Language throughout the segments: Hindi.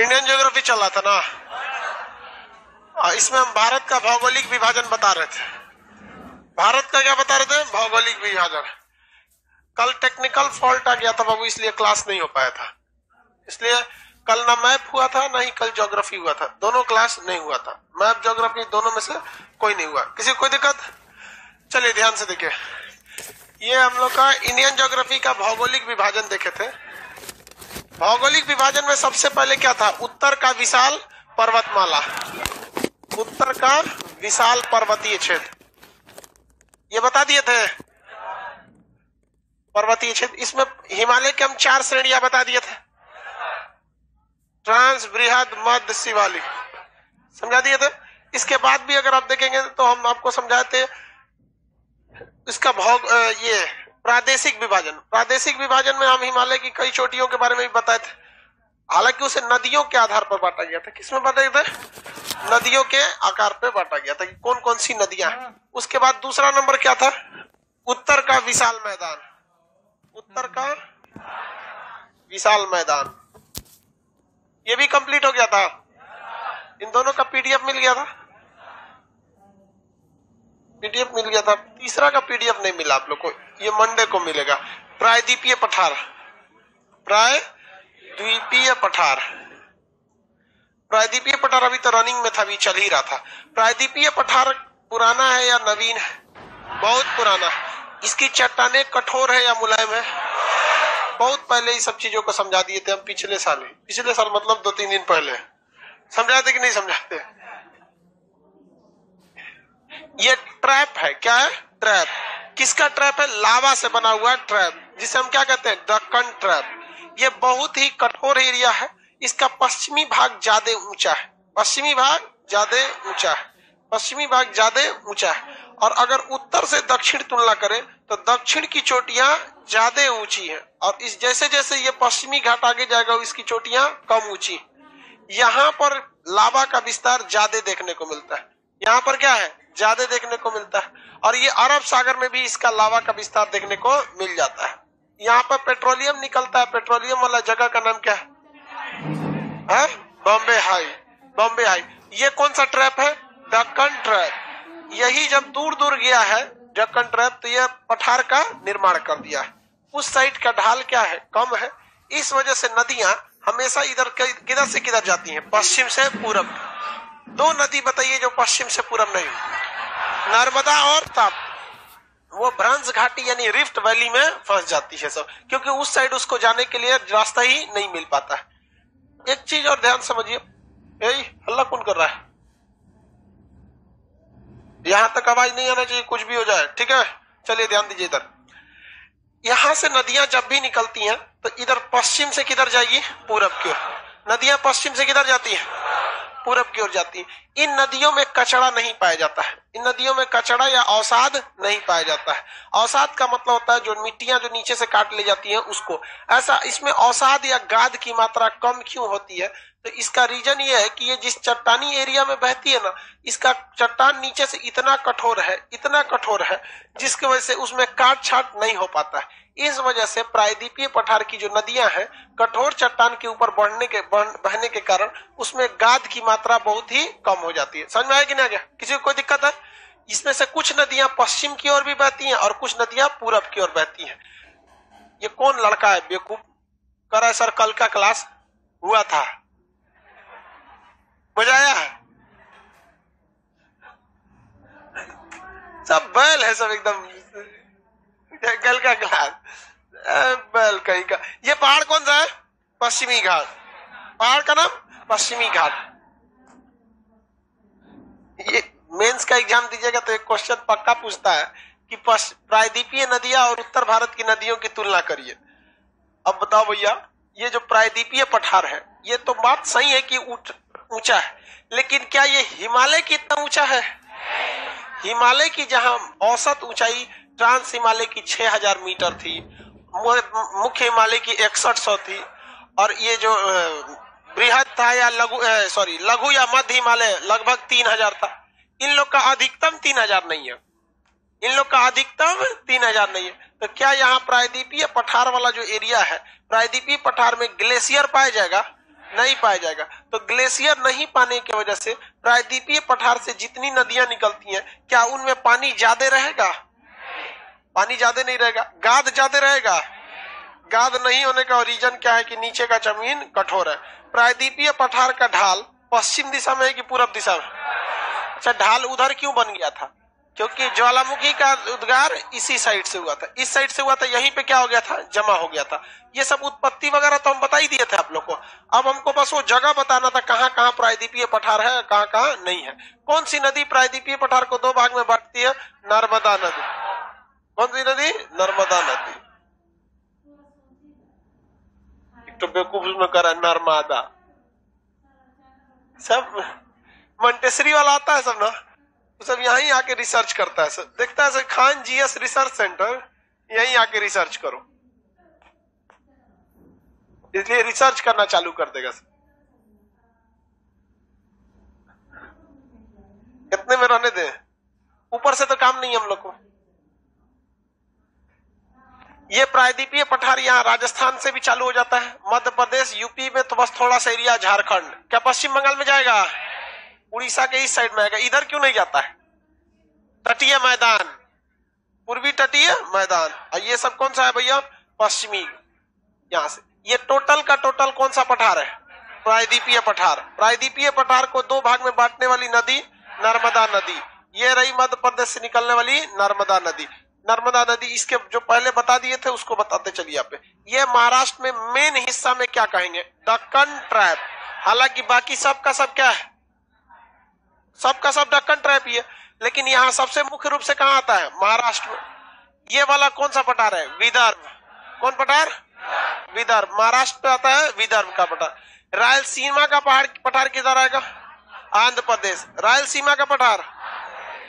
इंडियन ज्योग्राफी चल रहा था ना, इसमें हम भारत का भौगोलिक विभाजन बता रहे थे। भारत का क्या बता रहे थे? भौगोलिक विभाजन। कल टेक्निकल फॉल्ट आ गया था बाबू, इसलिए क्लास नहीं हो पाया था। इसलिए कल ना मैप हुआ था ना ही कल ज्योग्राफी हुआ था, दोनों क्लास नहीं हुआ था। मैप ज्योग्राफी दोनों में से कोई नहीं हुआ। किसी को कोई दिक्कत? चलिए ध्यान से देखिए, ये हम लोग का इंडियन ज्योग्राफी का भौगोलिक विभाजन देखे थे। भौगोलिक विभाजन में सबसे पहले क्या था? उत्तर का विशाल पर्वतमाला, उत्तर का विशाल पर्वतीय क्षेत्र, ये बता दिए थे। पर्वतीय क्षेत्र, इसमें हिमालय के हम 4 श्रेणियां बता दिए थे, ट्रांस, बृहद, मध्य, शिवालिक, समझा दिए थे। इसके बाद भी अगर आप देखेंगे तो हम आपको समझाए थे इसका ये प्रादेशिक विभाजन। प्रादेशिक विभाजन में हम हिमालय की कई चोटियों के बारे में भी बताए थे, हालांकि उसे नदियों के आधार पर बांटा गया था। किसमें बांटा गया था? नदियों के आकार पे बांटा गया था कि कौन कौन सी नदियां हैं। उसके बाद दूसरा नंबर क्या था? उत्तर का विशाल मैदान, उत्तर का विशाल मैदान, ये भी कंप्लीट हो गया था। इन दोनों का पीडीएफ मिल गया था, पीडीएफ मिल गया था। तीसरा का पीडीएफ नहीं मिला आप लोग को, ये मंडे को मिलेगा। प्रायद्वीपीय पठार, प्रायद्वीपीय पठार, प्रायद्वीपीय पठार अभी तो रनिंग में था, अभी चल ही रहा था। प्रायद्वीपीय पठार पुराना है या नवीन है? बहुत पुराना। इसकी चट्टानें कठोर है या मुलायम है? बहुत पहले ही सब चीजों को समझा दिए थे हम, पिछले साल मतलब 2-3 दिन पहले समझाते कि नहीं समझाते? ये ट्रैप है। क्या है? ट्रैप। किसका ट्रैप है? लावा से बना हुआ ट्रैप, जिसे हम क्या कहते हैं? दक्कन ट्रैप। ये बहुत ही कठोर एरिया है। इसका पश्चिमी भाग ज्यादा ऊंचा है, पश्चिमी भाग ज्यादा ऊंचा है, पश्चिमी भाग ज्यादा ऊंचा है। और अगर उत्तर से दक्षिण तुलना करें तो दक्षिण की चोटियां ज्यादा ऊंची है, और इस जैसे जैसे ये पश्चिमी घाट आगे जाएगा इसकी चोटियां कम ऊंची। यहाँ पर लावा का विस्तार ज्यादा देखने को मिलता है, यहाँ पर क्या है? ज्यादा देखने को मिलता है। और ये अरब सागर में भी इसका लावा का विस्तार देखने को मिल जाता है। यहाँ पर पेट्रोलियम निकलता है, पेट्रोलियम वाला जगह का नाम क्या है? Bombay high, Bombay high. ये कौन सा ट्रैप है? दक्कन ट्रैप। यही जब दूर दूर गया है दक्कन ट्रैप, तो यह पठार का निर्माण कर दिया है। उस साइड का ढाल क्या है? कम है। इस वजह से नदियां हमेशा इधर किधर से किधर जाती हैं? पश्चिम से पूरब। 2 नदी बताइए जो पश्चिम से पूरब नहीं? नर्मदा और ताप। वो भ्रंश घाटी यानी रिफ्ट वैली में फंस जाती है सब, क्योंकि उस साइड उसको जाने के लिए रास्ता ही नहीं मिल पाता है। एक चीज और ध्यान समझिए, यही हल्ला कौन कर रहा है? यहां तक आवाज नहीं आना चाहिए, कुछ भी हो जाए, ठीक है? चलिए ध्यान दीजिए इधर। यहां से नदियां जब भी निकलती हैं तो इधर पश्चिम से किधर जाएगी? पूरब की ओर। नदियां पश्चिम से किधर जाती हैं? पूरब की ओर जाती है। इन नदियों में कचरा नहीं पाया जाता है, इन नदियों में कचरा या अवसाद नहीं पाया जाता है। अवसाद का मतलब होता है जो मिट्टियां जो नीचे से काट ले जाती हैं उसको। ऐसा इसमें अवसाद या गाद की मात्रा कम क्यों होती है? तो इसका रीजन ये है कि ये जिस चट्टानी एरिया में बहती है ना, इसका चट्टान नीचे से इतना कठोर है, इतना कठोर है, जिसकी वजह से उसमें काट छाट नहीं हो पाता है। इस वजह से प्रायद्वीपीय पठार की जो नदियां हैं, कठोर चट्टान के ऊपर बहने के कारण उसमें गाद की मात्रा बहुत ही कम हो जाती है। समझ में आया कि नहीं आ गया? किसी को कोई दिक्कत है? इसमें से कुछ नदियां पश्चिम की ओर भी बहती हैं और कुछ नदियां पूरब की ओर बहती हैं। ये कौन लड़का है बेवकूफ कर रहा है? सर कल का क्लास हुआ था, मजा आया? सब बैल है, सब एकदम कल का क्लास बैल कहीं का। ये पहाड़ कौन सा है? पश्चिमी घाट। पहाड़ का नाम पश्चिमी घाट। ये मेंस का एग्जाम दीजिएगा तो एक क्वेश्चन पक्का पूछता है कि प्रायद्वीपीय नदियां और उत्तर भारत की नदियों की तुलना करिए। अब बताओ भैया, ये जो प्रायद्वीपीय पठार है, ये तो बात सही है कि ऊंचा है, लेकिन क्या ये हिमालय की इतना ऊंचा है? हिमालय की जहां औसत ऊंचाई ट्रांस हिमालय की 6000 मीटर थी, मुख्य हिमालय की 6100 थी, और ये जो बृहद था या लघु या मध्य हिमालय लगभग 3000 था। इन लोग का अधिकतम 3000 नहीं है, इन लोग का अधिकतम 3000 नहीं है। तो क्या यहाँ प्रायद्वीपीय पठार वाला जो एरिया है, प्रायद्वीपीय पठार में ग्लेशियर पाया जाएगा? नहीं पाया जाएगा। तो ग्लेशियर नहीं पाने की वजह से प्रायद्वीपीय पठार से जितनी नदियां निकलती हैं, क्या उनमें पानी ज्यादा रहेगा? पानी ज्यादा नहीं रहेगा। गाद ज्यादा रहेगा? गाद नहीं होने का रीजन क्या है कि नीचे का जमीन कठोर है। प्रायद्वीपीय पठार का ढाल पश्चिम दिशा में है कि पूरब दिशा में? अच्छा, ढाल उधर क्यों बन गया था? क्योंकि ज्वालामुखी का उद्गार इसी साइड से हुआ था, इस साइड से हुआ था, यहीं पे क्या हो गया था? जमा हो गया था। ये सब उत्पत्ति वगैरह तो हम बता ही दिए थे आप लोग को। अब हमको बस वो जगह बताना था कहाँ कहाँ प्रायद्वीपीय पठार है, कहाँ कहाँ नहीं है। कौन सी नदी प्रायद्वीपीय पठार को दो भाग में बांटती है? नर्मदा नदी। कौन सी नदी? नर्मदा नदी। तो बेवकूफ में करा नर्मदा, सब मंटेसरी वाला आता है सब ना, सब यहीं आके रिसर्च करता है, सब देखता है। खान जीएस रिसर्च सेंटर, यहीं आके रिसर्च करो, इसलिए रिसर्च करना चालू कर देगा। इतने में रहने दे, ऊपर से तो काम नहीं हम लोग को। ये प्रायद्वीपीय पठार यहाँ राजस्थान से भी चालू हो जाता है, मध्य प्रदेश, यूपी में तो बस थोड़ा सा एरिया, झारखंड, क्या पश्चिम बंगाल में जाएगा? उड़ीसा के इस साइड में आएगा। इधर क्यों नहीं जाता है? तटीय मैदान, पूर्वी तटीय मैदान। और ये सब कौन सा है भैया? पश्चिमी, यहां से। ये टोटल का टोटल कौन सा पठार है? प्रायद्वीपीय पठार। प्रायद्वीपीय पठार को दो भाग में बांटने वाली नदी नर्मदा नदी। ये रही मध्य प्रदेश से निकलने वाली नर्मदा नदी। नर्मदा नदी, इसके जो पहले बता दिए थे उसको बताते चलिए आप। ये महाराष्ट्र में मेन हिस्सा में क्या कहेंगे? दक्कन ट्रैप। हालांकि बाकी सबका सब क्या है? सबका सब दक्कन ट्रैप ही है, लेकिन यहाँ सबसे मुख्य रूप से कहाँ आता है? महाराष्ट्र में। ये वाला कौन सा पठार है? विदर्भ। कौन पठार? विदर्भ। महाराष्ट्र में आता है विदर्भ का पठार। रायलसीमा का पठार किधर आएगा? आंध्र प्रदेश। रायलसीमा का पठार,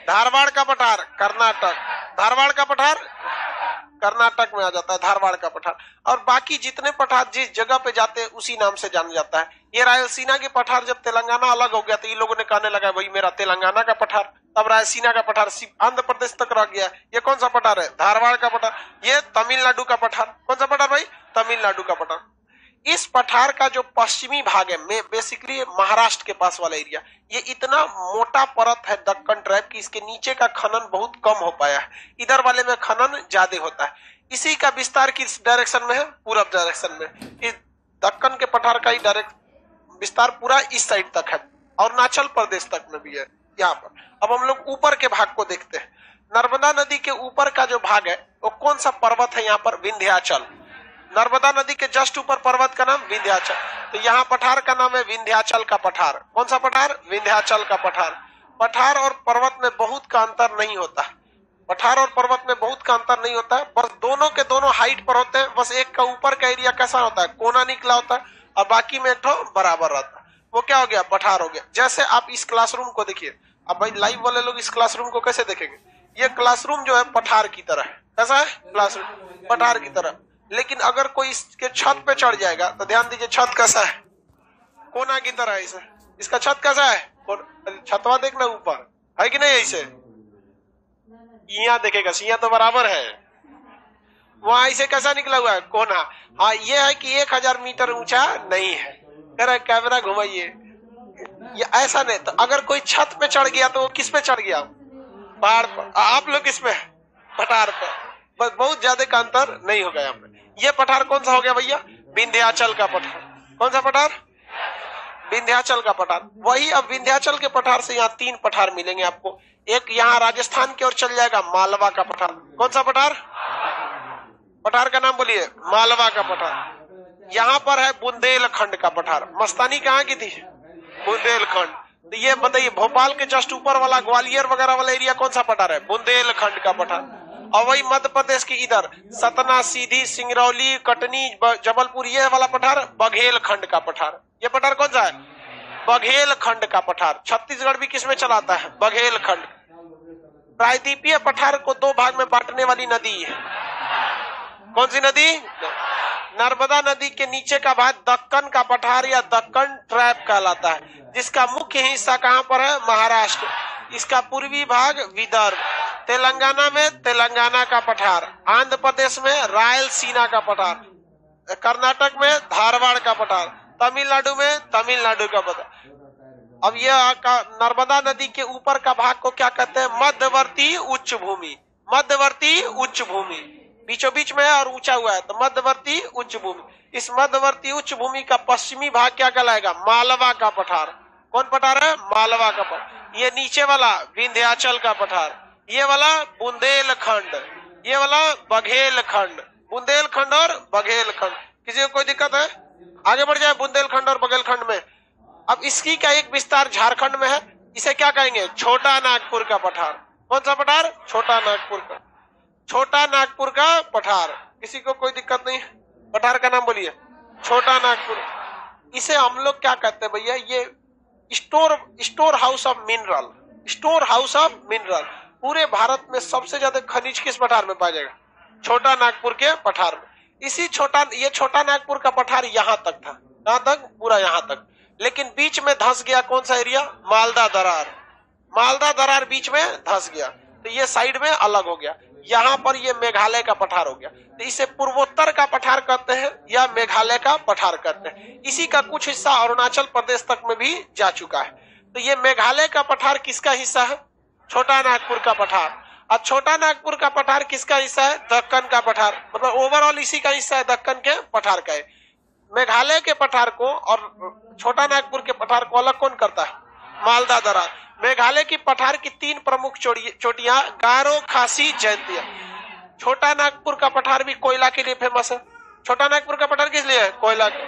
धारवाड़ का पठार, कर्नाटक। धारवाड़ का पठार कर्नाटक में आ जाता है, धारवाड़ का पठार। और बाकी जितने पठार जिस जगह पे जाते हैं उसी नाम से जाना जाता है। ये रायलसीमा के पठार जब तेलंगाना अलग हो गया तो इन लोगों ने कहने लगा भाई मेरा तेलंगाना का पठार, तब रायलसीमा का पठार सिर्फ आंध्र प्रदेश तक रह गया। ये कौन सा पठार है? धारवाड़ का पठार। ये तमिलनाडु का पठार। कौन सा पठार भाई? तमिलनाडु का पठार। इस पठार का जो पश्चिमी भाग है, बेसिकली महाराष्ट्र के पास वाला एरिया, ये इतना मोटा परत है दक्कन ट्रैप की इसके नीचे का खनन बहुत कम हो पाया है। इधर वाले में खनन ज्यादा होता है। इसी का विस्तार किस डायरेक्शन में है? पूरब डायरेक्शन में। इस दक्कन के पठार का ही डायरेक्ट विस्तार पूरा इस साइड तक है, और अरुणाचल प्रदेश तक में भी है यहाँ पर। अब हम लोग ऊपर के भाग को देखते हैं। नर्मदा नदी के ऊपर का जो भाग है वो कौन सा पर्वत है? यहाँ पर विंध्याचल। नर्मदा नदी के जस्ट ऊपर पर्वत का नाम विंध्याचल। तो यहाँ पठार का नाम है विंध्याचल का पठार। कौन सा पठार? विंध्याचल का पठार। पठार और पर्वत में बहुत का अंतर नहीं होता। पठार और पर्वत में बहुत का अंतर नहीं होता है, बस दोनों के दोनों हाइट पर होते हैं। बस एक का ऊपर का एरिया कैसा होता है? कोना निकला होता है, और बाकी में एक ठो बराबर रहता है। वो क्या हो गया? पठार हो गया। जैसे आप इस क्लासरूम को देखिए। अब भाई लाइव वाले लोग इस क्लासरूम को कैसे देखेंगे? ये क्लासरूम जो है पठार की तरह है। कैसा है? क्लासरूम पठार की तरह। लेकिन अगर कोई इसके छत पे चढ़ जाएगा तो ध्यान दीजिए, छत कैसा है? कोना की तरह है। इसे इसका छत कैसा है? छतवा देखना ऊपर है कि नहीं? ऐसे यहाँ देखेगा, सिया तो बराबर है, वहां ऐसे कैसा निकला हुआ है? कोना। हाँ, ये है कि 1000 मीटर ऊंचा नहीं है। कह रहा कैमरा घुमाइए, ये ऐसा नहीं। तो अगर कोई छत पे चढ़ गया तो वो किस पे चढ़ गया? पहाड़ पर। आप लोग किस पे? पठार पर। बस बहुत ज्यादा का अंतर नहीं होगा यहाँ पे। ये पठार कौन सा हो गया भैया? विंध्याचल का पठार। कौन सा पठार? विंध्याचल का पठार। वही अब विंध्याचल के पठार से यहाँ 3 पठार मिलेंगे आपको। एक यहाँ राजस्थान की ओर चल जाएगा, मालवा का पठार। कौन सा पठार? पठार का नाम बोलिए। मालवा का पठार। यहाँ पर है बुंदेलखंड का पठार। मस्तानी कहाँ की थी? बुंदेलखंड। तो ये बताइए, भोपाल के जस्ट ऊपर वाला ग्वालियर वगैरह वाला एरिया कौन सा पठार है? बुंदेलखंड का पठार। और वही मध्य प्रदेश की इधर सतना, सीधी, सिंगरौली, कटनी, जबलपुर, ये वाला पठार बघेलखंड का पठार। ये पठार कौन सा है? बघेलखंड का पठार। छत्तीसगढ़ भी किसमें चलाता है? बघेलखंड। प्रायद्वीपीय पठार को 2 भाग में बांटने वाली नदी है। कौन सी नदी? नर्मदा नदी के नीचे का भाग दक्कन का पठार या दक्कन ट्रैप कहलाता है, जिसका मुख्य हिस्सा कहाँ पर है? महाराष्ट्र। इसका पूर्वी भाग विदर्भ। तेलंगाना में तेलंगाना का पठार। आंध्र प्रदेश में रायलसीमा का पठार। कर्नाटक में धारवाड़ का पठार। तमिलनाडु में तमिलनाडु का पता। अब ये नर्मदा नदी के ऊपर का भाग को क्या कहते हैं? मध्यवर्ती उच्च भूमि। मध्यवर्ती उच्च भूमि बीचों बीच में है और ऊंचा हुआ है, तो मध्यवर्ती उच्च भूमि। इस मध्यवर्ती उच्च भूमि का पश्चिमी भाग क्या कहलाएगा? मालवा का पठार। कौन पठार है? मालवा का पठार। ये नीचे वाला विंध्याचल का पठार, ये वाला बुंदेलखंड, ये वाला बघेलखंड। बुंदेलखंड और बघेलखंड, किसी को कोई दिक्कत है? आगे बढ़ जाए बुंदेलखंड और बघेलखंड में। अब इसकी का एक विस्तार झारखंड में है, इसे क्या कहेंगे? छोटा नागपुर का पठार। कौन सा पठार? छोटा नागपुर का। छोटा नागपुर का पठार, किसी को कोई दिक्कत नहीं? पठार का नाम बोलिए, छोटा नागपुर। इसे हम लोग क्या कहते हैं भैया? ये store house of mineral. Store house of mineral. पूरे भारत में सबसे ज्यादा खनिज किस पठार में पाया जाएगा? छोटा नागपुर के पठार में। इसी ये छोटा नागपुर का पठार यहाँ तक था, कहां तक? पूरा यहाँ तक। लेकिन बीच में धंस गया कौन सा एरिया? मालदा दरार। मालदा दरार बीच में धंस गया, तो ये साइड में अलग हो गया। यहाँ पर ये मेघालय का पठार हो गया, तो इसे पूर्वोत्तर का पठार कहते हैं या मेघालय का पठार कहते हैं। इसी का कुछ हिस्सा अरुणाचल प्रदेश तक में भी जा चुका है। तो ये मेघालय का पठार किसका हिस्सा है? छोटा नागपुर का पठार। और छोटा नागपुर का पठार किसका हिस्सा है? दक्कन का पठार। मतलब ओवरऑल इसी का हिस्सा है, दक्कन के पठार का है। मेघालय के पठार को और छोटा नागपुर के पठार को अलग कौन करता है? मालदा दरार। मेघालय की पठार की 3 प्रमुख चोटियां गारो, खासी, जैंतिया। छोटा नागपुर का पठार भी कोयला के लिए फेमस है। छोटा नागपुर का पठार किस लिए है? कोयला के।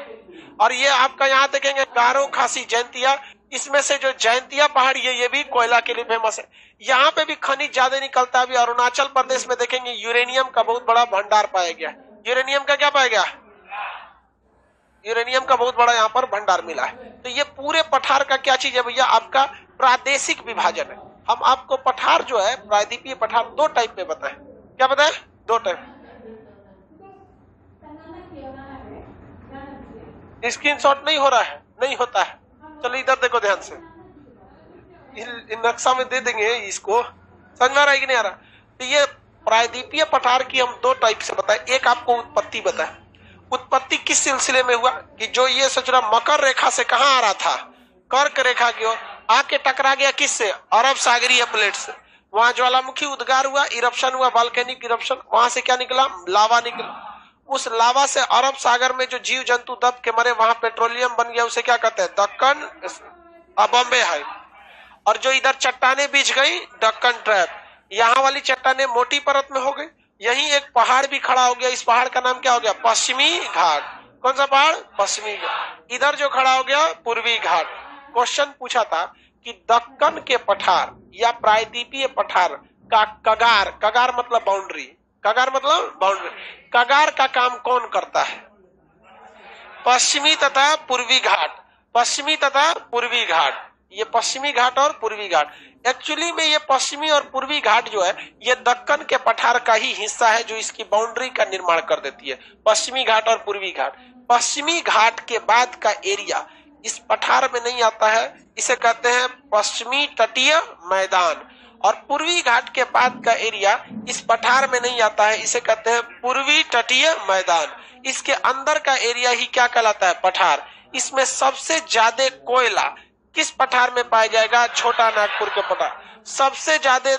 और ये आपका यहाँ देखेंगे गारो, खासी, जैंतिया। इसमें से जो जैंतिया पहाड़ी है ये भी कोयला के लिए फेमस है। यहाँ पे भी खनिज ज्यादा निकलता है। अभी अरुणाचल प्रदेश में देखेंगे यूरेनियम का बहुत बड़ा भंडार पाया गया। यूरेनियम का क्या पाया गया? यूरेनियम का बहुत बड़ा यहाँ पर भंडार मिला है। तो ये पूरे पठार का क्या चीज है भैया? आपका प्रादेशिक विभाजन है। हम आपको पठार जो है, प्रायद्वीपीय पठार 2 टाइप में बताएं। क्या बताएं? 2 टाइप। स्क्रीनशॉट नहीं हो रहा है? नहीं होता है। चलो इधर देखो ध्यान से, नक्शा में दे देंगे इसको। समझ में आ रहा है कि नहीं आ रहा? तो ये प्रायद्वीपीय पठार की हम 2 टाइप से बताएं। एक आपको उत्पत्ति बताएं। उत्पत्ति किस सिलसिले में हुआ कि जो ये सोच रहा मकर रेखा से कहां आ रहा था? कर्क रेखा की ओर आके टकरा गया किससे? अरब सागरीय प्लेट से। वहां ज्वालामुखी उद्गार हुआ, इरप्शन हुआ, वॉल्केनिक इरप्शन। वहां से क्या निकला? लावा निकला। उस लावा से अरब सागर में जो जीव जंतु दब के मरे, वहां पेट्रोलियम बन गया। उसे क्या कहते हैं? दक्कन बॉम्बे है। और जो इधर चट्टाने बिछ गई, दक्कन ट्रैप। यहाँ वाली चट्टाने मोटी परत में हो गई। यही एक पहाड़ भी खड़ा हो गया। इस पहाड़ का नाम क्या हो गया? पश्चिमी घाट। कौन सा पहाड़? पश्चिमी घाट। इधर जो खड़ा हो गया, पूर्वी घाट। क्वेश्चन पूछा था कि दक्कन के पठार या प्रायद्वीपीय पठार का कगार, कगार मतलब बाउंड्री, कगार मतलब बाउंड्री, कगार का काम कौन करता है? पश्चिमी तथा पूर्वी घाट। पश्चिमी तथा पूर्वी घाट, ये पश्चिमी घाट और पूर्वी घाट। एक्चुअली में ये पश्चिमी और पूर्वी घाट जो है ये दक्कन के पठार का ही हिस्सा है, जो इसकी बाउंड्री का निर्माण कर देती है। पश्चिमी घाट और पूर्वी घाट। पश्चिमी घाट के बाद का एरिया इस पठार में नहीं आता है, इसे कहते हैं पश्चिमी तटीय मैदान। और पूर्वी घाट के बाद का एरिया इस पठार में नहीं आता है, इसे कहते हैं पूर्वी तटीय मैदान। इसके अंदर का एरिया ही क्या कहलाता है? पठार। इसमें सबसे ज्यादा कोयला किस पठार में पाया जाएगा? छोटा नागपुर के पठार। सबसे ज्यादा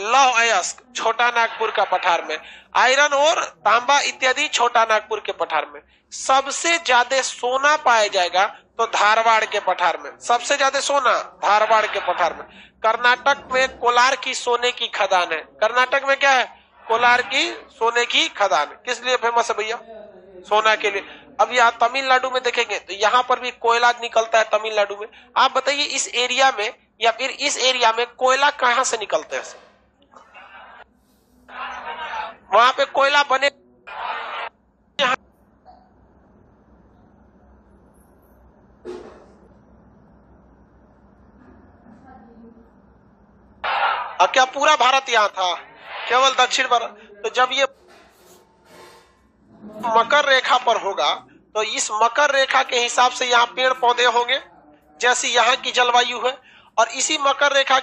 लौह अयस्क छोटा नागपुर का पठार में। आयरन और तांबा इत्यादि छोटा नागपुर के पठार में। सबसे ज्यादा सोना पाया जाएगा तो धारवाड़ के पठार में। सबसे ज्यादा सोना धारवाड़ के पठार में। कर्नाटक में कोलार की सोने की खदान है। कर्नाटक में क्या है? कोलार की सोने की खदान। किस लिए फेमस है भैया? सोना के लिए। अब यहाँ तमिलनाडु में देखेंगे तो यहाँ पर भी कोयला निकलता है तमिलनाडु में। आप बताइए इस एरिया में या फिर इस एरिया में कोयला कहां से निकलते हैं? वहां पे कोयला बने क्या पूरा भारत यहाँ था? केवल दक्षिण भारत। तो जब ये मकर रेखा पर होगा तो इस मकर रेखा के हिसाब से यहाँ पेड़ पौधे होंगे जैसी यहाँ की जलवायु है। और इसी मकर रेखा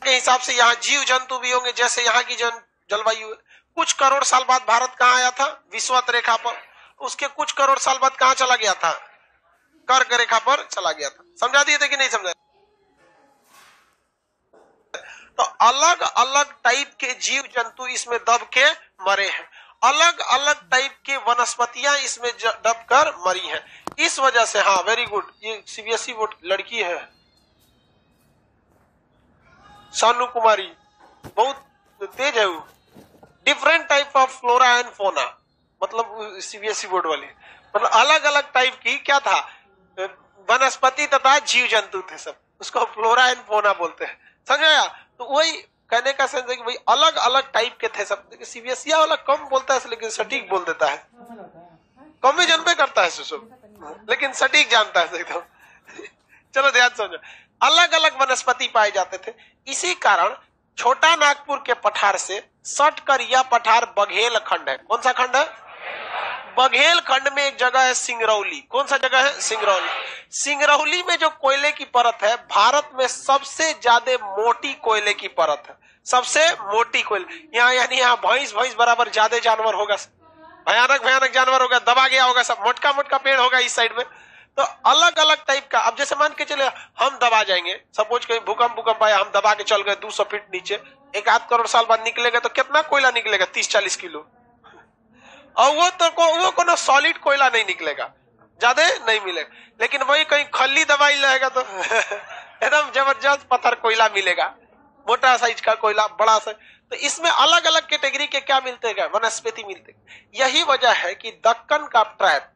के हिसाब से यहाँ जीव जंतु भी होंगे, जैसे यहाँ की जलवायु है। कुछ करोड़ साल बाद भारत कहाँ आया था? विषुवत रेखा पर। उसके कुछ करोड़ साल बाद कहाँ चला गया था? कर्क रेखा पर चला गया था। समझा दिए थे कि नहीं समझा? तो अलग अलग टाइप के जीव जंतु इसमें दब के मरे हैं, अलग अलग टाइप के वनस्पतियां इसमें दब कर मरी हैं। इस वजह से, हाँ वेरी गुड, ये सीबीएसई बोर्ड लड़की है सानू कुमारी, बहुत तेज है वो। Different type of flora and fauna, मतलब सीबीएसई बोर्ड वाले, मतलब अलग अलग टाइप की क्या था, वनस्पति तथा जीव जंतु थे सब, उसको फ्लोरा एंड फोना बोलते हैं। समझाया? तो वही कहने का सेंस है कि भाई अलग अलग टाइप के थे सब। सीबीएसई वाला कम बोलता है लेकिन सटीक बोल देता है, कम ही जन्मे करता है सब, लेकिन सटीक जानता है एकदम। चलो ध्यान समझो, अलग अलग वनस्पति पाए जाते थे। इसी कारण छोटा नागपुर के पठार से सटकर यह पठार बघेल खंड है। कौन सा खंड है? बघेल खंड में एक जगह है सिंगरौली। कौन सा जगह है? सिंगरौली। सिंगरौली में जो कोयले की परत है, भारत में सबसे ज्यादा मोटी कोयले की परत है, सबसे मोटी कोयले। यहाँ यानी यहाँ भैंस बराबर ज्यादा जानवर होगा, भयानक भयानक जानवर होगा, दबा गया होगा सब, मोटका मोटका पेड़ होगा इस साइड में, तो अलग अलग टाइप का, अब जैसे मान के चले हम दबा जाएंगे, सपोज कहीं भूकंप आया, हम दबा के चल गए 200 फीट नीचे, 1-8 करोड़ साल बाद निकलेगा तो कितना कोयला निकलेगा? 30-40 किलो। और वो कोनो सॉलिड कोयला नहीं निकलेगा, ज्यादा नहीं मिलेगा। लेकिन वही कहीं खल्ली दवाई लगेगा तो एकदम जबरदस्त पत्थर कोयला मिलेगा, मोटा साइज का कोयला, बड़ा सा। तो इसमें अलग अलग कैटेगरी के क्या मिलते हैं? वनस्पति मिलते हैं। यही वजह है कि दक्कन का ट्रैप,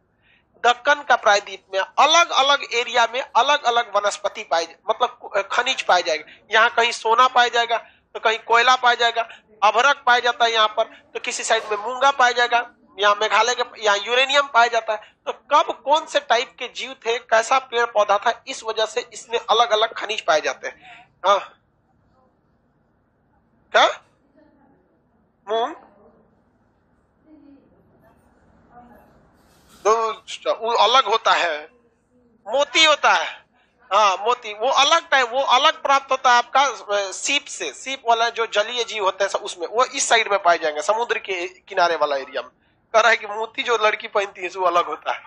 दक्कन का प्रायद्वीप में अलग अलग एरिया में अलग अलग वनस्पति पाए, मतलब खनिज पाए जाएगा। यहाँ कहीं सोना पाया जाएगा तो कहीं कोयला पाया जाएगा, अभ्रक पाया जाता है यहाँ पर, तो किसी साइड में मूंगा पाया जाएगा, यहाँ मेघालय के यहाँ यूरेनियम पाया जाता है। तो कब कौन से टाइप के जीव थे, कैसा पेड़ पौधा था, इस वजह से इसमें अलग अलग खनिज पाए जाते हैं। हाँ क्या? मूंग वो अलग होता है, मोती होता है। हाँ मोती वो अलग टाइप, वो अलग प्राप्त होता है आपका सीप से। सीप वाला जो जलीय जीव होते हैं उसमें, वो इस साइड में पाए जाएंगे, समुद्र के किनारे वाला एरिया में। कह रहा है कि मोती जो लड़की पहनती है वो अलग होता है।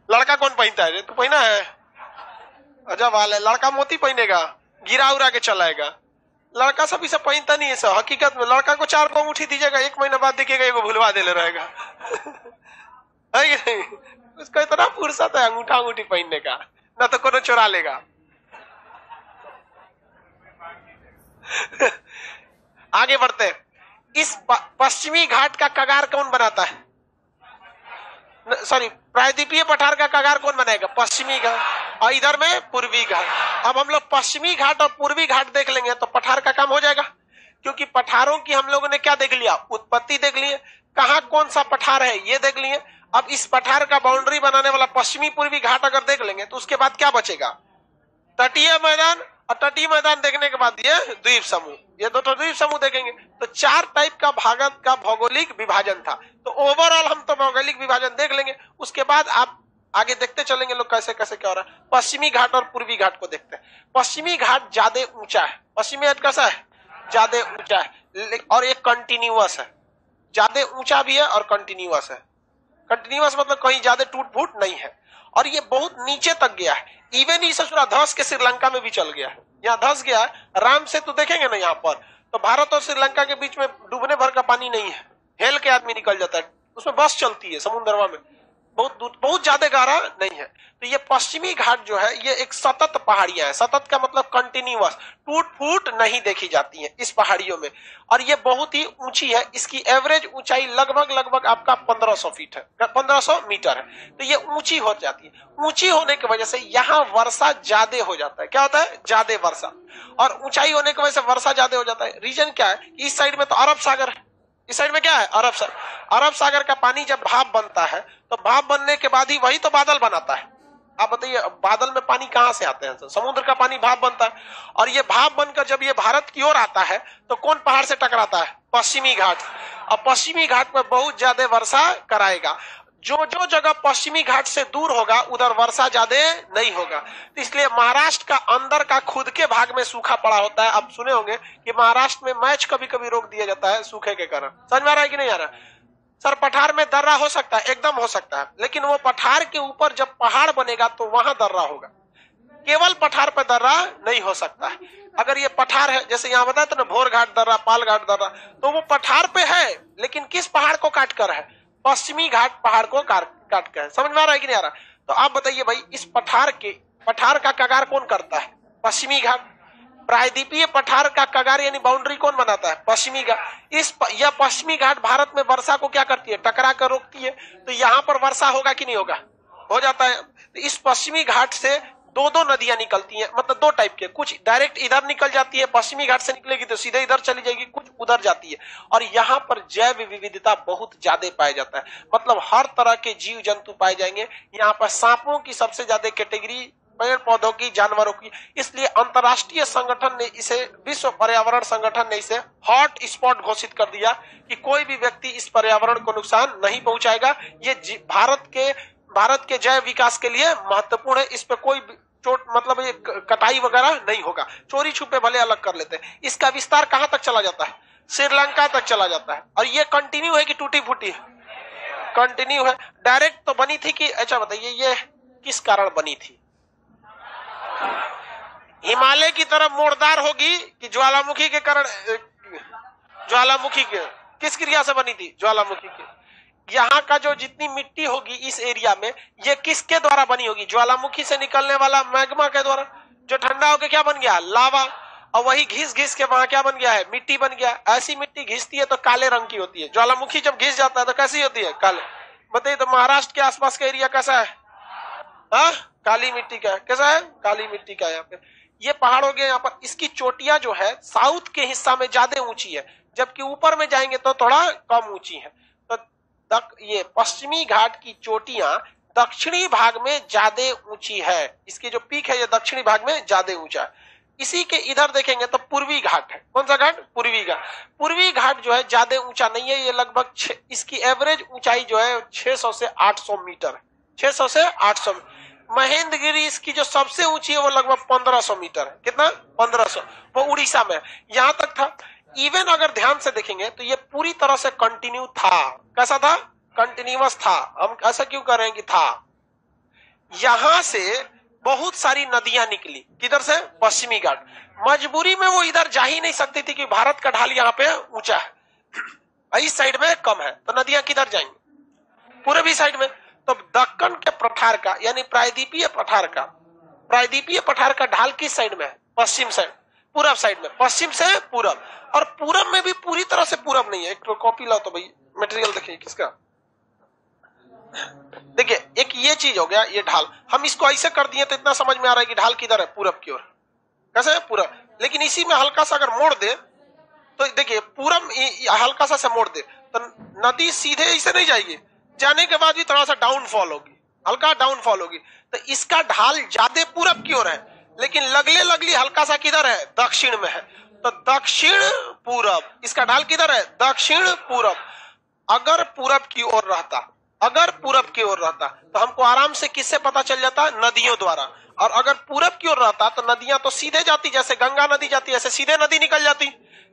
लड़का कौन पहनता है? तू पहना है? अजब हाल है, लड़का मोती पहनेगा, गिरा उरा के चलाएगा। लड़का सब इसे पहनता नहीं है सर। हकीकत में लड़का को 4 अंगूठी दीजिएगा, 1 महीना बाद देखिएगा एगो भुलवा देले रहेगा। है कि नहीं? उसको इतना फुर्सत है अंगूठी पहनने का, ना तो कोनो चुरा लेगा। आगे बढ़ते हैं। इस पश्चिमी घाट का कगार कौन बनाता है? सॉरी, प्रायद्वीपीय पठार का कगार कौन बनाएगा? पश्चिमी घाट, और इधर में पूर्वी घाट। अब हम लोग पश्चिमी घाट और पूर्वी घाट देख लेंगे तो पठार का काम हो जाएगा, क्योंकि पठारों की हम लोगों ने क्या देख लिया? उत्पत्ति देख लिए, कहाँ कौन सा पठार है ये देख लिए। अब इस पठार का बाउंड्री बनाने वाला पश्चिमी पूर्वी घाट अगर देख लेंगे तो उसके बाद क्या बचेगा? तटीय मैदान, और तटीय मैदान देखने के बाद ये द्वीप समूह, ये 2 द्वीप समूह देखेंगे। तो 4 टाइप का भारत का भौगोलिक विभाजन था। तो ओवरऑल हम तो भौगोलिक विभाजन देख लेंगे, उसके बाद आप आगे देखते चलेंगे लोग कैसे कैसे क्या हो रहा है। पश्चिमी घाट और पूर्वी घाट को देखते हैं। पश्चिमी घाट ज्यादा ऊंचा है। पश्चिमी घाट कैसा है? ज्यादा ऊंचा है, और एक कंटिन्यूअस है। ज्यादा ऊंचा भी है और कंटिन्यूअस है। कंटिन्यूअस मतलब कहीं ज्यादा टूट फूट नहीं है, और ये बहुत नीचे तक गया है। इवन ये ससुरा धस के श्रीलंका में भी चल गया है। यहाँ धस गया है, राम सेतु देखेंगे ना यहाँ पर, तो भारत और श्रीलंका के बीच में डूबने भर का पानी नहीं है, हेल के आदमी निकल जाता है, उसमें बस चलती है समुद्रवा में, बहुत दूर, बहुत ज्यादा गहरा नहीं है। तो ये पश्चिमी घाट जो है ये एक सतत पहाड़ियां है। सतत का मतलब कंटिन्यूअस, टूट फूट नहीं देखी जाती है इस पहाड़ियों में, और ये बहुत ही ऊंची है। इसकी एवरेज ऊंचाई लगभग आपका 1500 फीट है, 1500 मीटर है। तो ये ऊंची हो जाती है। ऊंची होने की वजह से यहाँ वर्षा ज्यादा हो जाता है। क्या होता है? ज्यादा वर्षा, और ऊंचाई होने की वजह से वर्षा ज्यादा हो जाता है। रीजन क्या है? इस साइड में तो अरब सागर है, इस साइड में क्या है? अरब सागर। अरब सागर का पानी जब भाप बनता है तो भाप बनने के बाद ही वही तो बादल बनाता है। आप बताइए बादल में पानी कहां से आते हैं? समुद्र का पानी भाप बनता है, और ये भाप बनकर जब ये भारत की ओर आता है तो कौन पहाड़ से टकराता है? पश्चिमी घाट। और पश्चिमी घाट पर बहुत ज्यादा वर्षा कराएगा। जो जो जगह पश्चिमी घाट से दूर होगा उधर वर्षा ज्यादा नहीं होगा। तो इसलिए महाराष्ट्र का अंदर का खुद के भाग में सूखा पड़ा होता है। आप सुने होंगे कि महाराष्ट्र में मैच कभी कभी रोक दिया जाता है सूखे के कारण। समझ में आ रहा है कि नहीं आ रहा? सर पठार में दर्रा हो सकता है, एकदम हो सकता है, लेकिन वो पठार के ऊपर जब पहाड़ बनेगा तो वहां दर्रा होगा। केवल पठार पर दर्रा नहीं हो सकता है। अगर ये पठार है, जैसे यहाँ बताया था ना भोर घाट दर्रा, पाल घाट दर्रा, तो वो पठार पे है, लेकिन किस पहाड़ को काट कर है? पश्चिमी घाट पहाड़ को काट कर है। समझ में आ रहा है कि नहीं आ रहा? तो आप बताइए भाई, इस पठार का कगार कौन करता है? पश्चिमी घाट। प्रायद्वीपीय पठार का कगार यानी बाउंड्री कौन बनाता है? पश्चिमी घाट। यह पश्चिमी घाट भारत में वर्षा को क्या करती है? टकरा कर रोकती है। तो यहाँ पर वर्षा होगा कि नहीं होगा? हो जाता है। तो इस पश्चिमी घाट से 2 नदियां निकलती हैं, मतलब 2 टाइप के। कुछ डायरेक्ट इधर निकल जाती है, पश्चिमी घाट से निकलेगी तो सीधे इधर चली जाएगी, कुछ उधर जाती है। और यहाँ पर जैव विविधता बहुत ज्यादा पाया जाता है, मतलब हर तरह के जीव जंतु पाए जाएंगे। यहाँ पर सांपों की सबसे ज्यादा कैटेगरी, पेड़ पौधों की, जानवरों की। इसलिए अंतरराष्ट्रीय संगठन ने इसे, विश्व पर्यावरण संगठन ने इसे हॉट स्पॉट घोषित कर दिया कि कोई भी व्यक्ति इस पर्यावरण को नुकसान नहीं पहुंचाएगा। ये भारत के जैव विकास के लिए महत्वपूर्ण है। इस पे कोई चोट, मतलब ये कटाई वगैरह नहीं होगा। चोरी छुपे भले अलग कर लेते हैं। इसका विस्तार कहां तक चला जाता है? श्रीलंका तक चला जाता है। और ये कंटिन्यू है कि टूटी फूटी है? कंटिन्यू है। डायरेक्ट तो बनी थी कि, अच्छा बताइए ये किस कारण बनी थी? हिमालय की तरफ मोड़दार होगी कि ज्वालामुखी के कारण? ज्वालामुखी के किस क्रिया से बनी थी? ज्वालामुखी के। यहाँ का जो जितनी मिट्टी होगी इस एरिया में, ये किसके द्वारा बनी होगी? ज्वालामुखी से निकलने वाला मैग्मा के द्वारा, जो ठंडा होकर क्या बन गया? लावा। और वही घिस घिस के वहां क्या बन गया है? मिट्टी बन गया। ऐसी मिट्टी घिसती है तो काले रंग की होती है। ज्वालामुखी जब घिस जाता है तो कैसी होती है? काले। बताइए तो महाराष्ट्र के आसपास का एरिया कैसा है? हाँ, काली मिट्टी का है। कैसा है? काली मिट्टी का। यहाँ पे ये पहाड़ हो गया। यहाँ पर इसकी चोटियां जो है साउथ के हिस्सा में ज्यादा ऊंची है, जबकि ऊपर में जाएंगे तो थोड़ा कम ऊंची है। तो ये पश्चिमी घाट की चोटियां दक्षिणी भाग में ज्यादा ऊंची है। इसकी जो पीक है ये दक्षिणी भाग में ज्यादा ऊंचा है। इसी के इधर देखेंगे तो पूर्वी घाट है। कौन सा घाट? पूर्वी घाट। पूर्वी घाट जो है ज्यादा ऊंचा नहीं है। ये लगभग इसकी एवरेज ऊंचाई जो है 600 से 800 मीटर। 600 से 800। महेंद्रगिरी इसकी जो सबसे ऊंची है वो लगभग 1500 मीटर है। कितना? 1500। वो उड़ीसा में। यहां तक था। इवन अगर ध्यान से देखेंगे तो ये पूरी तरह से कंटिन्यू था। कैसा था? कंटिन्यूअस था। हम ऐसा क्यों कर रहे हैं कि था? यहां से बहुत सारी नदियां निकली। किधर से? पश्चिमी घाट। मजबूरी में वो इधर जा ही नहीं सकती थी कि भारत का ढाल यहाँ पे ऊंचा है, इस साइड में कम है, तो नदियां किधर जाएंगी? पूर्वी साइड में। तो दक्कन के पठार का यानी प्रायद्वीपीय पठार का ढाल किस साइड में है? पश्चिम साइड, पूरब साइड में। पश्चिम से पूरब। और पूरब में भी पूरी तरह से पूरब नहीं है। एक तो कॉपी लाओ तो भाई, मटेरियल देखिए किसका। देखिए एक ये चीज हो गया, ये ढाल। हम इसको ऐसे कर दिए तो इतना समझ में आ रहा है कि ढाल किधर है? पूरब की ओर। कैसे है? पूरब। लेकिन इसी में हल्का सा अगर मोड़ दे तो देखिए पूरब हल्का सा मोड़ दे तो नदी सीधे ऐसे नहीं जाएगी, जाने के बाद भी थोड़ा सा डाउनफॉल होगी, हल्का डाउनफॉल होगी। तो इसका ढाल ज्यादा पूरब की ओर है, लेकिन लगली हल्का सा किधर है? दक्षिण में है। तो दक्षिण पूरब। इसका ढाल किधर है? दक्षिण पूरब। अगर पूरब की ओर रहता तो हमको आराम से किससे पता चल जाता? नदियों द्वारा। और अगर पूरब की ओर रहता तो नदियां तो सीधे जाती, जैसे गंगा नदी जाती है ऐसे सीधे नदी निकल जाती।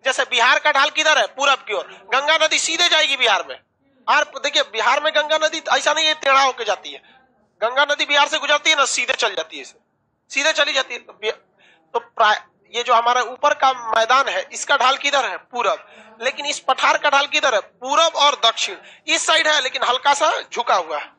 जैसे बिहार का ढाल किधर है? पूरब की ओर। गंगा नदी सीधे जाएगी बिहार में। और देखिए बिहार में गंगा नदी ऐसा नहीं है टेढ़ा होकर जाती है। गंगा नदी बिहार से गुजरती है ना, सीधे चल जाती है, सीधे चली जाती है। तो ये जो हमारा ऊपर का मैदान है इसका ढाल किधर है? पूरब। लेकिन इस पठार का ढाल किधर है? पूरब और दक्षिण। इस साइड है लेकिन हल्का सा झुका हुआ है।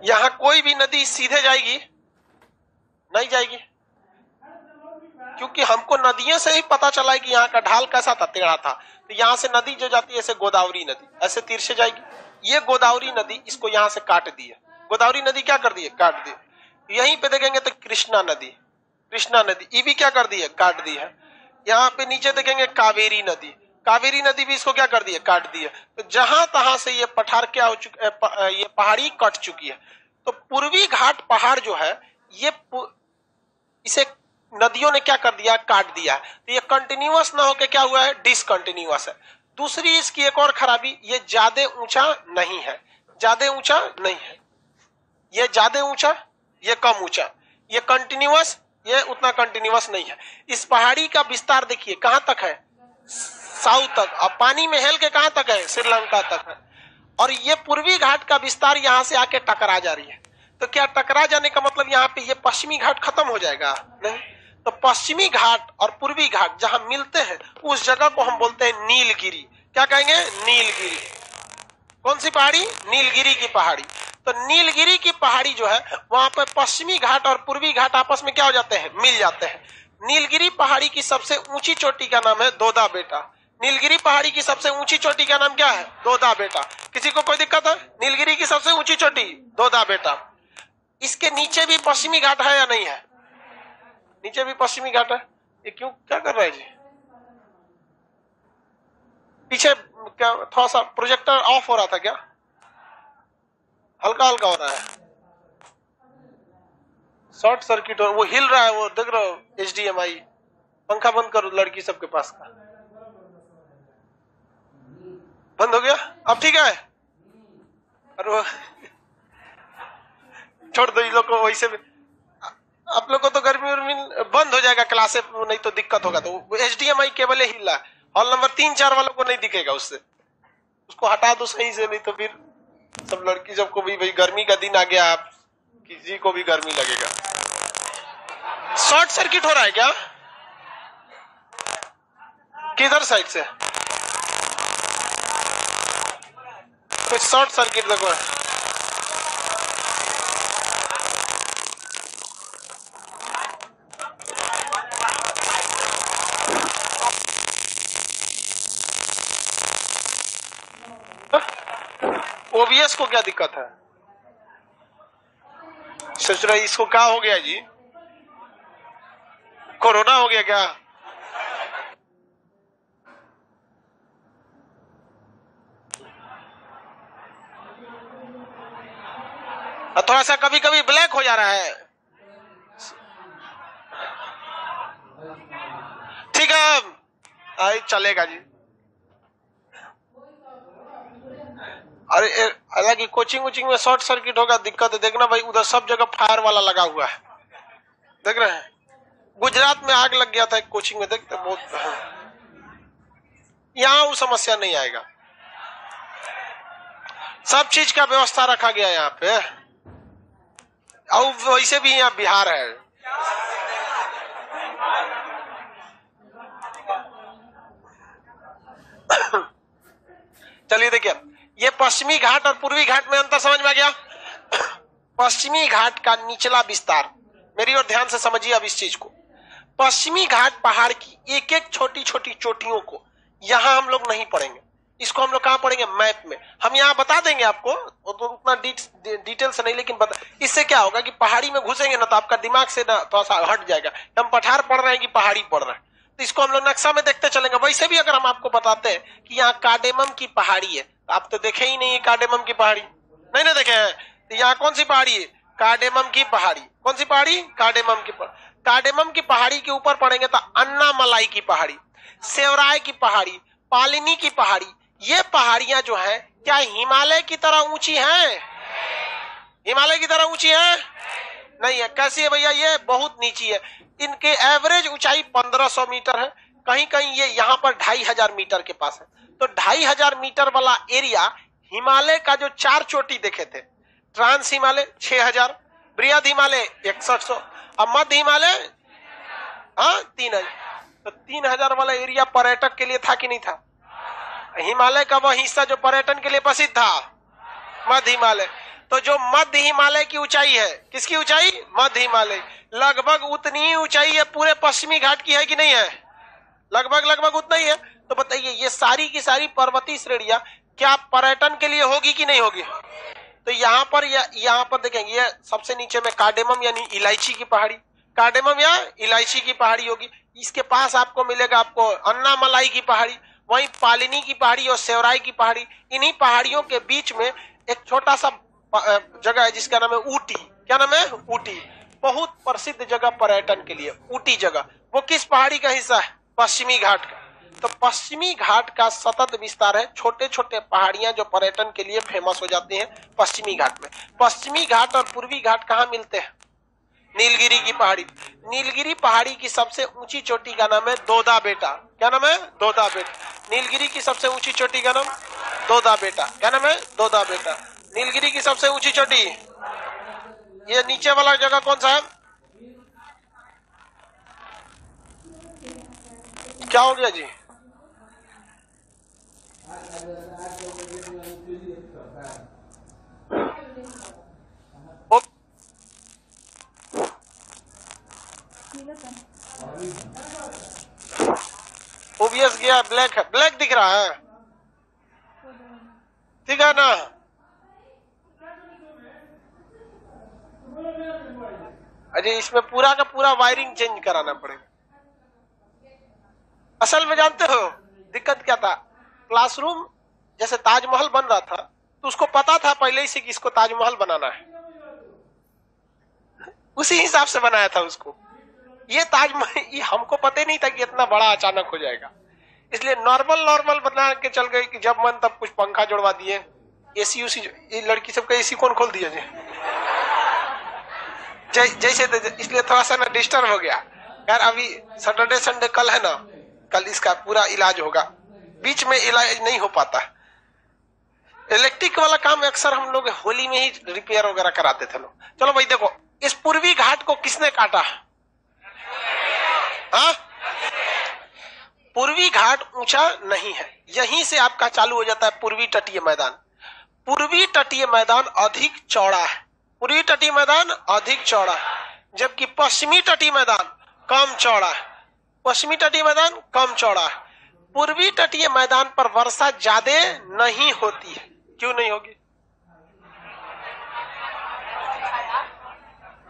यहां कोई भी नदी सीधे जाएगी? नहीं जाएगी, क्योंकि हमको नदियों से ही पता चला है कि यहाँ का ढाल कैसा था? टेढ़ा था। तो यहाँ से नदी जो जाती है ऐसे गोदावरी नदी ऐसे तीर से जाएगी। ये गोदावरी नदी इसको यहाँ से काट दी है। गोदावरी नदी क्या कर दी है? काट दी। यहीं पे देखेंगे तो कृष्णा नदी ये भी क्या कर दी है? काट दी है। यहाँ पे नीचे देखेंगे कावेरी नदी भी इसको क्या कर दी है? काट दी है। तो जहां तहां से ये पठार क्या हो चुका, ये पहाड़ी कट चुकी है। तो पूर्वी घाट पहाड़ जो है ये इसे नदियों ने क्या कर दिया? काट दिया। तो ये कंटिन्यूअस ना होके क्या हुआ है? डिसकंटिन्यूअस है। दूसरी इसकी एक और खराबी, ये ज्यादा ऊंचा नहीं है। ये ज्यादा ऊंचा, ये कम ऊंचा। ये कंटिन्यूअस, ये उतना कंटिन्यूअस नहीं है। इस पहाड़ी का विस्तार देखिए कहां तक है? साउथ तक। अब पानी में हेल के कहां तक है? श्रीलंका तक है। और ये पूर्वी घाट का विस्तार यहां से आके टकरा जा रही है। तो क्या टकरा जाने का मतलब यहाँ पे ये पश्चिमी घाट खत्म हो जाएगा? नहीं। तो पश्चिमी घाट और पूर्वी घाट जहां मिलते हैं उस जगह को हम बोलते हैं नीलगिरी। क्या कहेंगे? नीलगिरी। कौन सी पहाड़ी? नीलगिरी की पहाड़ी। तो नीलगिरी की पहाड़ी जो है वहां पर पश्चिमी घाट और पूर्वी घाट आपस में क्या हो जाते हैं? मिल जाते हैं। नीलगिरी पहाड़ी की सबसे ऊंची चोटी का नाम है दोदा बेटा। नीलगिरी पहाड़ी की सबसे ऊंची चोटी का नाम क्या है? दोदा बेटा। किसी को कोई दिक्कत है? नीलगिरी की सबसे ऊंची चोटी दोदा बेटा। इसके नीचे भी पश्चिमी घाट है या नहीं है? नीचे भी पश्चिमी घाट है। ये क्यों, क्या कर रहा है जी? पीछे क्या थोड़ा सा प्रोजेक्टर ऑफ हो रहा था क्या? हल्का हल्का हो रहा है, शॉर्ट सर्किट हो, वो हिल रहा है, वो देख रहे हो? HDMI। पंखा बंद करो लड़की सबके पास का। बंद हो गया? अब ठीक है? और वो छोड़ दो, ये लोग को वैसे भी आप लोग को तो गर्मी उर्मी बंद हो जाएगा क्लासे, नहीं तो दिक्कत होगा। तो HDMI केबल ही हिला, हॉल नंबर 3-4 वालों को नहीं दिखेगा, उससे उसको हटा दो सही से, नहीं तो फिर सब लड़की सबको भी, भाई गर्मी का दिन आ गया, आप किसी को भी गर्मी लगेगा। शॉर्ट सर्किट हो रहा है क्या? किधर साइड से? कुछ शॉर्ट सर्किट देखो। OBS को क्या दिक्कत है? सोच रहा इसको क्या हो गया जी? कोरोना हो गया क्या? थोड़ा सा कभी कभी ब्लैक हो जा रहा है। ठीक है, आई चलेगा जी। अरे हालांकि कोचिंग वोचिंग में शॉर्ट सर्किट होगा, दिक्कत है। देखना भाई, उधर सब जगह फायर वाला लगा हुआ है, देख रहे हैं। गुजरात में आग लग गया था एक कोचिंग में, देखते बहुत। यहाँ वो समस्या नहीं आएगा, सब चीज का व्यवस्था रखा गया यहाँ पे। और वैसे भी यहाँ बिहार है। चलिए देखिए, ये पश्चिमी घाट और पूर्वी घाट में अंतर समझ में आ गया। पश्चिमी घाट का निचला विस्तार, मेरी ओर ध्यान से समझिए अब इस चीज को। पश्चिमी घाट पहाड़ की एक एक छोटी छोटी चोटियों को यहां हम लोग नहीं पढ़ेंगे, इसको हम लोग कहां पढ़ेंगे? मैप में। हम यहाँ बता देंगे आपको, तो उतना डिटेल से नहीं, लेकिन बता। इससे क्या होगा कि पहाड़ी में घुसेंगे ना तो आपका दिमाग से ना थोड़ा सा हट जाएगा, हम पठार पढ़ रहे हैं कि पहाड़ी पढ़ रहे हैं। तो इसको हम लोग नक्शा में देखते चलेंगे। वैसे भी अगर हम आपको बताते हैं कि यहाँ कार्डेमम की पहाड़ी है, तो आप तो देखे ही नहीं है कार्डेमम की पहाड़ी, नहीं ना देखे हैं। तो यहाँ कौन सी पहाड़ी है? कार्डेमम की पहाड़ी। कौन सी पहाड़ी? कार्डेमम की पहाड़ी। कार्डेमम की पहाड़ी के ऊपर पढ़ेंगे तो अन्नामलाई की पहाड़ी, सेवराय की पहाड़ी, पालिनी की पहाड़ी। ये पहाड़ियां जो है क्या हिमालय की तरह ऊंची हैं? हिमालय की तरह ऊंची है? नहीं है। कैसी है भैया? ये बहुत नीची है। इनके एवरेज ऊंचाई 1500 मीटर है, कहीं कहीं ये यहाँ पर 2500 मीटर के पास है। तो 2500 मीटर वाला एरिया हिमालय का जो 4 चोटी देखे थे, ट्रांस हिमालय 6000, बृहद हिमालय 6100 और मध्य हिमालय 3000। तो 3000 वाला एरिया पर्यटक के लिए था कि नहीं था? हिमालय का वह हिस्सा जो पर्यटन के लिए प्रसिद्ध था, मध्य हिमालय। तो जो मध्य हिमालय की ऊंचाई है, किसकी ऊंचाई? मध्य हिमालय। लगभग उतनी ही ऊंचाई है पूरे पश्चिमी घाट की, है कि नहीं है? लगभग उतना ही है। तो बताइए, ये सारी की सारी पर्वतीय श्रेणियां क्या पर्यटन के लिए होगी कि नहीं होगी? तो यहाँ पर देखेंगे, ये सबसे नीचे में कार्डेमम यानी इलायची की पहाड़ी, कार्डेमम या इलायची की पहाड़ी होगी। इसके पास आपको मिलेगा आपको अन्नामलाई की पहाड़ी, वहीं पालिनी की पहाड़ी और सेवराय की पहाड़ी। इन्हीं पहाड़ियों के बीच में एक छोटा सा जगह है जिसका नाम है ऊटी। क्या नाम है? ऊटी। बहुत प्रसिद्ध जगह पर्यटन के लिए, ऊटी जगह। वो किस पहाड़ी का हिस्सा है? पश्चिमी घाट का। तो पश्चिमी घाट का सतत विस्तार है, छोटे छोटे पहाड़ियां जो पर्यटन के लिए फेमस हो जाती हैं पश्चिमी घाट में। पश्चिमी घाट और पूर्वी घाट कहाँ मिलते हैं? नीलगिरी की पहाड़ी। नीलगिरी पहाड़ी की सबसे ऊंची चोटी का नाम है दोदा बेटा। क्या नाम है? दोदा बेटा। नीलगिरी की सबसे ऊंची चोटी का नाम दोदा बेटा। क्या नाम है? दोदा बेटा। नीलगिरी की सबसे ऊंची चोटी, ये नीचे वाला जगह कौन सा है? क्या हो गया जी? ओबीएस गया, ब्लैक है, ब्लैक दिख रहा है, ठीक है ना? अरे इसमें पूरा का पूरा वायरिंग चेंज कराना पड़ेगा। असल में जानते हो दिक्कत क्या था? क्लासरूम जैसे ताजमहल बन रहा था, तो उसको पता था पहले ही से कि इसको ताजमहल बनाना है, उसी हिसाब से बनाया था उसको। ये ताजमहल ये हमको पता ही नहीं था कि इतना बड़ा अचानक हो जाएगा, इसलिए नॉर्मल बना के चल गए कि जब मन तब कुछ पंखा जोड़वा दिए, एसी उसी। ये लड़की सबका एसी कौन खोल दिया जी? जैसे इसलिए थोड़ा सा ना डिस्टर्ब हो गया यार। अभी सैटरडे संडे कल है ना, कल इसका पूरा इलाज होगा, बीच में इलाज नहीं हो पाता। इलेक्ट्रिक वाला काम अक्सर हम लोग होली में ही रिपेयर वगैरह कराते थे लोग। चलो भाई देखो, इस पूर्वी घाट को किसने काटा? हाँ, पूर्वी घाट ऊंचा नहीं है, यहीं से आपका चालू हो जाता है पूर्वी तटीय मैदान। पूर्वी तटीय मैदान अधिक चौड़ा है, पूर्वी तटीय मैदान अधिक चौड़ा है, जबकि पश्चिमी तटीय मैदान कम चौड़ा है। पश्चिमी तटीय मैदान कम चौड़ा है। पूर्वी तटीय मैदान पर वर्षा ज्यादा नहीं होती है। क्यों नहीं होगी?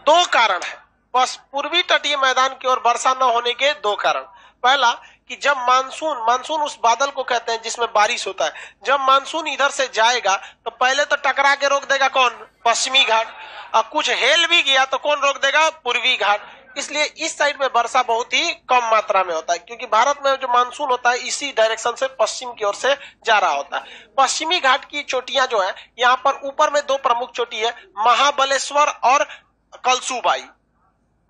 दो कारण है। बस पूर्वी तटीय मैदान की ओर वर्षा न होने के दो कारण। पहला कि जब मानसून उस बादल को कहते हैं जिसमें बारिश होता है, जब मानसून इधर से जाएगा तो पहले तो टकरा के रोक देगा कौन? पश्चिमी घाट। और कुछ हेल भी गया तो कौन रोक देगा? पूर्वी घाट। इसलिए इस साइड में वर्षा बहुत ही कम मात्रा में होता है, क्योंकि भारत में जो मानसून होता है इसी डायरेक्शन से पश्चिम की ओर से जा रहा होता है। पश्चिमी घाट की चोटियां जो है, यहाँ पर ऊपर में दो प्रमुख चोटी है, महाबलेश्वर और कलसूबाई।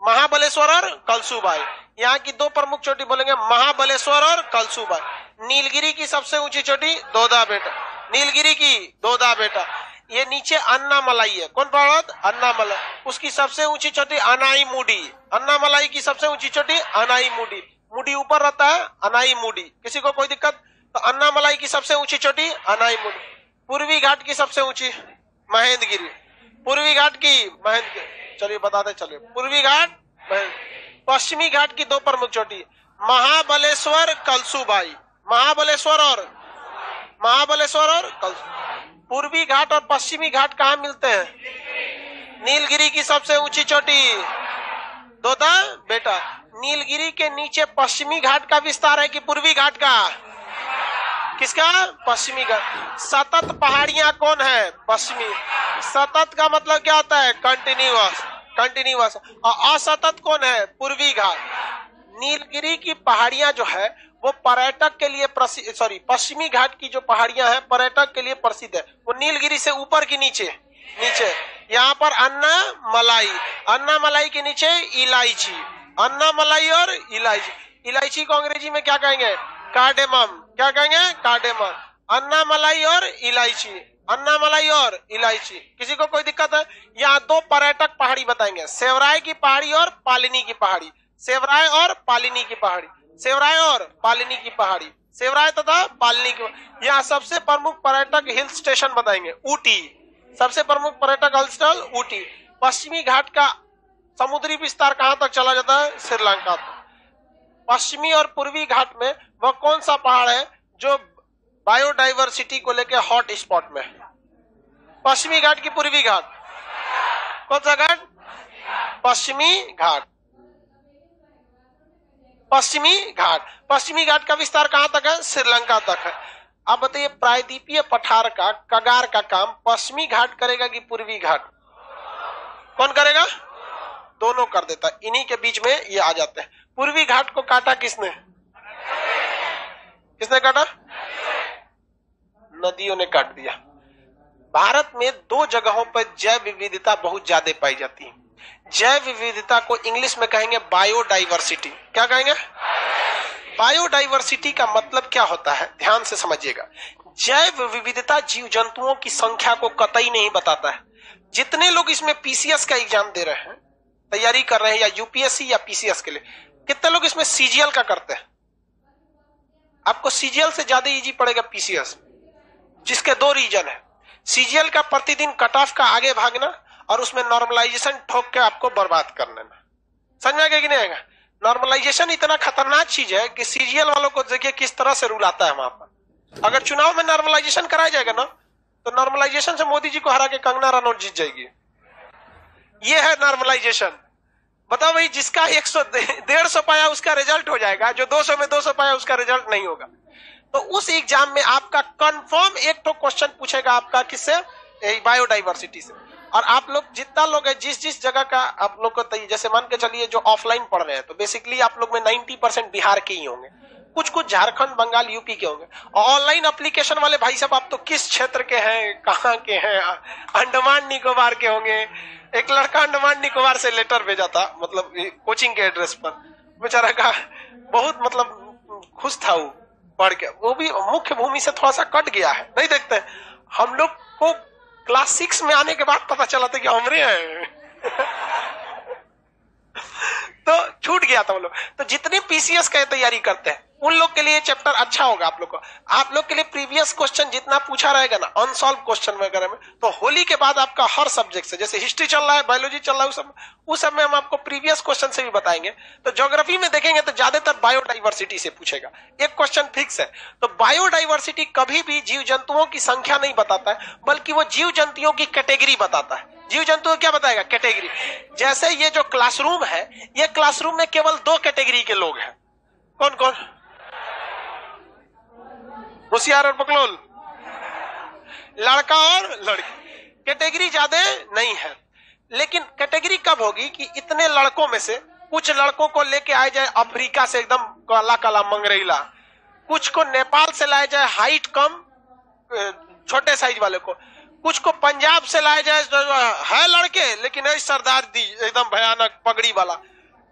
महाबलेश्वर और कलसूबाई, यहाँ की दो प्रमुख चोटी बोलेंगे, महाबलेश्वर और कलसूबाई। नीलगिरी की सबसे ऊंची चोटी दोदा बेटा, नीलगिरी की दोदा बेटा। ये नीचे अन्नामलाई है, कौन पर्वत? अन्नामलाई। उसकी सबसे ऊंची चोटी अनाई मुडी। अन्नामलाई की सबसे ऊंची चोटी अनाई मुडी। मुडी ऊपर रहता है, अनाई मुडी। किसी को कोई दिक्कत? तो अन्नामलाई की सबसे ऊंची चोटी अनाई मुडी। पूर्वी घाट की सबसे ऊंची महेंद्रगिरी। पूर्वी घाट की महेंद्रगिरी, चलिए बताते चलिए। पूर्वी घाट, पश्चिमी घाट की दो प्रमुख चोटी, महाबलेश्वर कलसूबाई। महाबलेश्वर और कलसूबाई। पूर्वी घाट और पश्चिमी घाट कहाँ मिलते हैं? नीलगिरी की सबसे ऊंची चोटी दोदा बेटा। नीलगिरी के नीचे पश्चिमी घाट का विस्तार है कि पूर्वी घाट का? किसका? पश्चिमी घाट। सतत पहाड़ियां कौन है? पश्चिमी। सतत का मतलब क्या होता है? कंटिन्यूअस। और असतत कौन है? पूर्वी घाट। नीलगिरी की पहाड़ियां जो है वो पर्यटक के लिए पश्चिमी घाट की जो पहाड़ियां हैं पर्यटक के लिए प्रसिद्ध है। वो नीलगिरी से ऊपर की नीचे यहाँ पर अन्नामलाई के नीचे इलायची। अन्नामलाई और इलायची। इलायची को अंग्रेजी में क्या कहेंगे? कार्डेमम। क्या कहेंगे? कार्डेमम। अन्नामलाई और इलायची, अन्नामलाई और इलायची। किसी को कोई दिक्कत है? यहाँ दो पर्यटक पहाड़ी बताएंगे, सेवराय की पहाड़ी और पालिनी की पहाड़ी। सेवराय और पालिनी की पहाड़ी, सेवराय और पालिनी की पहाड़ी, सेवराय तथा पालिनी की। यहाँ सबसे प्रमुख पर्यटक हिल स्टेशन बताएंगे, ऊटी। सबसे प्रमुख पर्यटक हिल स्टेशन ऊटी। पश्चिमी घाट का समुद्री विस्तार कहाँ तक चला जाता है? श्रीलंका तक। पश्चिमी और पूर्वी घाट में वह कौन सा पहाड़ है जो बायोडाइवर्सिटी को लेकर हॉट स्पॉट में? पश्चिमी घाट की पूर्वी घाट? कौन सा घाट? पश्चिमी घाट। पश्चिमी घाट। पश्चिमी घाट का विस्तार कहां तक है? श्रीलंका तक है। अब बताइए, प्रायद्वीपीय पठार का कगार का काम पश्चिमी घाट करेगा कि पूर्वी घाट? कौन करेगा? दोनों कर देता है। इन्हीं के बीच में ये आ जाते हैं। पूर्वी घाट को काटा किसने? किसने काटा? नदियों ने काट दिया। भारत में दो जगहों पर जैव विविधता बहुत ज्यादा पाई जाती है। जैव विविधता को इंग्लिश में कहेंगे बायोडाइवर्सिटी। क्या कहेंगे? बायोडाइवर्सिटी का मतलब क्या होता है, ध्यान से समझिएगा। जैव विविधता जीव जंतुओं की संख्या को कतई नहीं बताता है। जितने लोग इसमें पीसीएस का एग्जाम दे रहे हैं, तैयारी कर रहे हैं, या यूपीएससी या पीसीएस के लिए, कितने लोग इसमें सीजीएल का करते हैं? आपको सीजीएल से ज्यादा इजी पड़ेगा पीसीएस, जिसके दो रीजन है। सीजीएल का प्रतिदिन कट ऑफ का आगे भागना और उसमें नॉर्मलाइजेशन ठोक के आपको बर्बाद कर लेना। समझ में आएगा कि नहीं आएगा? नॉर्मलाइजेशन इतना खतरनाक चीज है कि सीजीएल वालों को देखिए किस तरह से रूल आता है वहां पर। अगर चुनाव में नॉर्मलाइजेशन कराया जाएगा ना, तो नॉर्मलाइजेशन से मोदी जी को हरा के कंगना रनौत जीत जाएगी। ये है नॉर्मलाइजेशन। बताओ भाई, जिसका 100-150 पाया उसका रिजल्ट हो जाएगा, जो 200 में 200 पाया उसका रिजल्ट नहीं होगा। तो उस एग्जाम में आपका कंफर्म एक तो क्वेश्चन पूछेगा आपका किससे? बायोडाइवर्सिटी से। और आप लोग जितना लोग है, जिस जगह का आप लोग को, जैसे मान के चलिए जो ऑफलाइन पढ़ रहे हैं, तो बेसिकली आप लोग में 90% बिहार के ही होंगे, कुछ झारखंड, बंगाल, यूपी के होंगे। और ऑनलाइन एप्लीकेशन वाले भाई साहब, आप तो किस क्षेत्र के हैं, कहाँ के हैं? अंडमान निकोबार के होंगे, एक लड़का अंडमान निकोबार से लेटर भेजा था, मतलब कोचिंग के एड्रेस पर। बेचारा का बहुत मतलब खुश था वो पढ़ के। वो भी मुख्य भूमि से थोड़ा सा कट गया है, नहीं देखते हम लोग को। क्लास 6 में आने के बाद पता चला था कि हमरे हैं तो छूट गया था वो लोग। तो जितने पीसीएस का तैयारी करते हैं उन लोग के लिए चैप्टर अच्छा होगा आप लोग को। आप लोग के लिए प्रीवियस क्वेश्चन जितना पूछा रहेगा ना अनसॉल्व क्वेश्चन वगैरह में, तो होली के बाद आपका हर सब्जेक्ट से, जैसे हिस्ट्री चल रहा है, बायोलॉजी चल रहा है, उस सब में हम आपको प्रीवियस क्वेश्चन से भी बताएंगे। तो ज्योग्राफी में देखेंगे तो ज्यादातर बायोडाइवर्सिटी से पूछेगा, एक क्वेश्चन फिक्स है। तो बायोडाइवर्सिटी कभी भी जीव जंतुओं की संख्या नहीं बताता है, बल्कि वो जीव जंतुओं की कैटेगरी बताता है। जीव जंतु क्या बताएगा? कैटेगरी। जैसे ये जो क्लासरूम है, ये क्लासरूम में केवल 2 कैटेगरी के लोग हैं। कौन कौन? होशियार और बकलोल, लड़का और लड़की। कैटेगरी ज्यादा नहीं है, लेकिन कैटेगरी कब होगी कि इतने लड़कों में से कुछ लड़कों को लेके आए जाए अफ्रीका से एकदम काला काला मंगरेला, कुछ को नेपाल से लाया जाए हाइट कम छोटे साइज वाले को, कुछ को पंजाब से लाया जाए है लड़के लेकिन है सरदार दी एकदम भयानक पगड़ी वाला।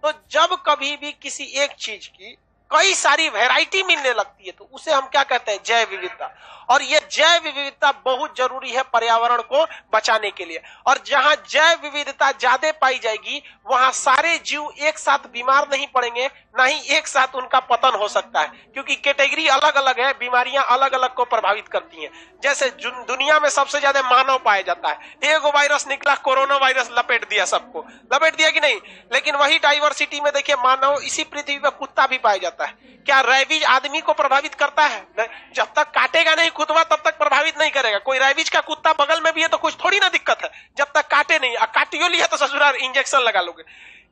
तो जब कभी भी किसी एक चीज की कई सारी वैरायटी मिलने लगती है तो उसे हम क्या कहते हैं? जैव विविधता। और ये जैव विविधता बहुत जरूरी है पर्यावरण को बचाने के लिए। और जहां जैव विविधता ज्यादा पाई जाएगी वहां सारे जीव एक साथ बीमार नहीं पड़ेंगे, ना ही एक साथ उनका पतन हो सकता है, क्योंकि कैटेगरी अलग अलग है, बीमारियां अलग अलग को प्रभावित करती हैं। जैसे दुनिया में सबसे ज्यादा मानव पाया जाता है, एक वायरस निकला, कोरोना वायरस लपेट दिया, सबको लपेट दिया कि नहीं। लेकिन वही डाइवर्सिटी में देखिए मानव, इसी पृथ्वी पर कुत्ता भी पाया जाता है। क्या रैबीज आदमी को प्रभावित करता है? जब तक काटेगा नहीं खुदवा तब तक प्रभावित नहीं करेगा। कोई रैबीज का कुत्ता बगल में भी है तो कुछ थोड़ी ना दिक्कत है, जब तक काटे नहीं। काटियो लिया तो ससुराल इंजेक्शन लगा लोगे।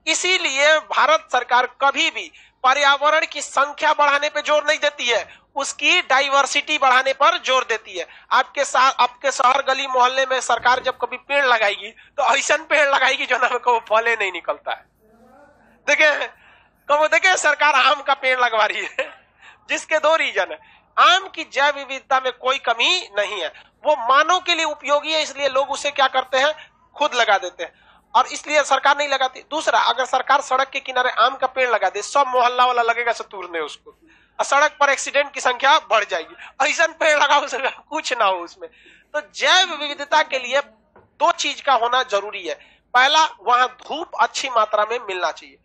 इसीलिए भारत सरकार कभी भी पर्यावरण की संख्या बढ़ाने पे जोर नहीं देती है, उसकी डाइवर्सिटी बढ़ाने पर जोर देती है। आपके शहर गली मोहल्ले में सरकार जब कभी पेड़ लगाएगी तो ऐसा पेड़ लगाएगी जो ना को फले नहीं निकलता है। देखे सरकार आम का पेड़ लगवा रही है, जिसके 2 रीजन है। आम की जैव विविधता में कोई कमी नहीं है, वो मानव के लिए उपयोगी है, इसलिए लोग उसे क्या करते हैं? खुद लगा देते हैं, और इसलिए सरकार नहीं लगाती। दूसरा, अगर सरकार सड़क के किनारे आम का पेड़ लगा दे, सब मोहल्ला वाला लगेगा तोड़ने उसको, और सड़क पर एक्सीडेंट की संख्या बढ़ जाएगी। ऐसा पेड़ लगाओ कुछ ना हो उसमें। तो जैव विविधता के लिए 2 चीज का होना जरूरी है। पहला, वहां धूप अच्छी मात्रा में मिलना चाहिए,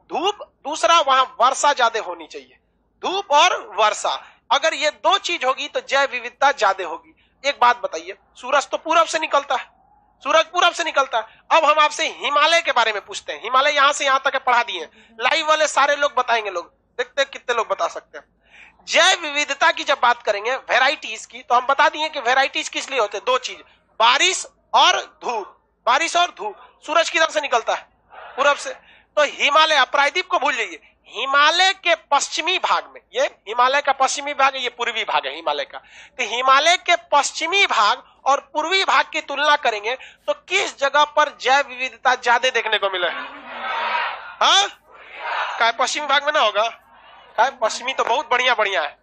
धूप। दूसरा, वहां वर्षा ज्यादा होनी चाहिए, धूप और वर्षा। अगर ये 2 चीज होगी तो जैव विविधता ज्यादा होगी। एक बात बताइए, सूरज तो पूरब से निकलता है, सूरज पूरब से निकलता है। अब हम आपसे हिमालय के बारे में पूछते हैं। हिमालय यहां से यहां तक पढ़ा दिए, लाइव वाले सारे लोग बताएंगे, लोग देखते हैं कितने लोग बता सकते हैं। जैव विविधता की जब बात करेंगे वेराइटीज की, तो हम बता दिए कि वेराइटीज किस लिए होते हैं? 2 चीज, बारिश और धूप। बारिश और धूप। सूरज किधर से निकलता है? पूरब से। तो हिमालय, प्रायद्वीप को भूल जाइए, हिमालय के पश्चिमी भाग में, ये हिमालय का पश्चिमी भाग है, ये पूर्वी भाग है हिमालय का। तो हिमालय के पश्चिमी भाग और पूर्वी भाग की तुलना करेंगे तो किस जगह पर जैव विविधता ज्यादा देखने को मिले? हाँ, क्या पश्चिमी भाग में ना होगा? क्या पश्चिमी तो बहुत बढ़िया बढ़िया है।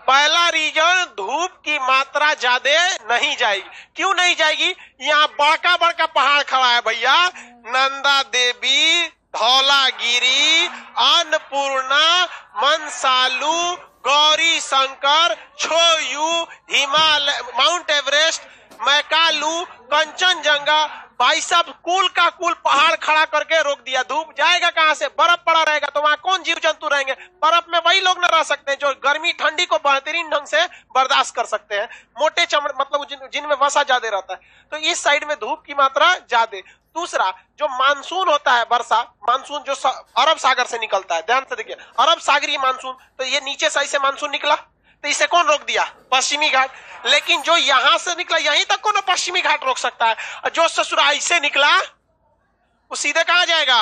पहला रीजन, धूप की मात्रा ज्यादा नहीं जाएगी। क्यों नहीं जाएगी? यहाँ बड़का बड़का पहाड़ खड़ा है भैया, नंदा देवी, धौलागिरी, अन्नपूर्णा, मनसालू, गौरी शंकर, छोयू, हिमालय, माउंट एवरेस्ट, मैकालू, कंचनजंगा, भाई साहब कुल का कुल पहाड़ खड़ा करके रोक दिया। धूप जाएगा कहां से? बर्फ पड़ा रहेगा तो वहां कौन जीव जंतु रहेंगे? बर्फ में वही लोग न रह सकते हैं जो गर्मी ठंडी को बेहतरीन ढंग से बर्दाश्त कर सकते हैं, मोटे चमड़े, मतलब जिनमें वसा ज्यादा रहता है। तो इस साइड में धूप की मात्रा ज्यादा। दूसरा, जो मानसून होता है, वर्षा मानसून जो अरब सागर से निकलता है, ध्यान से देखिए, अरब सागरीय मानसून, तो ये नीचे साइड से मानसून निकला, तो इसे कौन रोक दिया? पश्चिमी घाट। लेकिन जो यहां से निकला यहीं तक कौन पश्चिमी घाट रोक सकता है? जो ससुराल से निकला वो सीधे कहां जाएगा?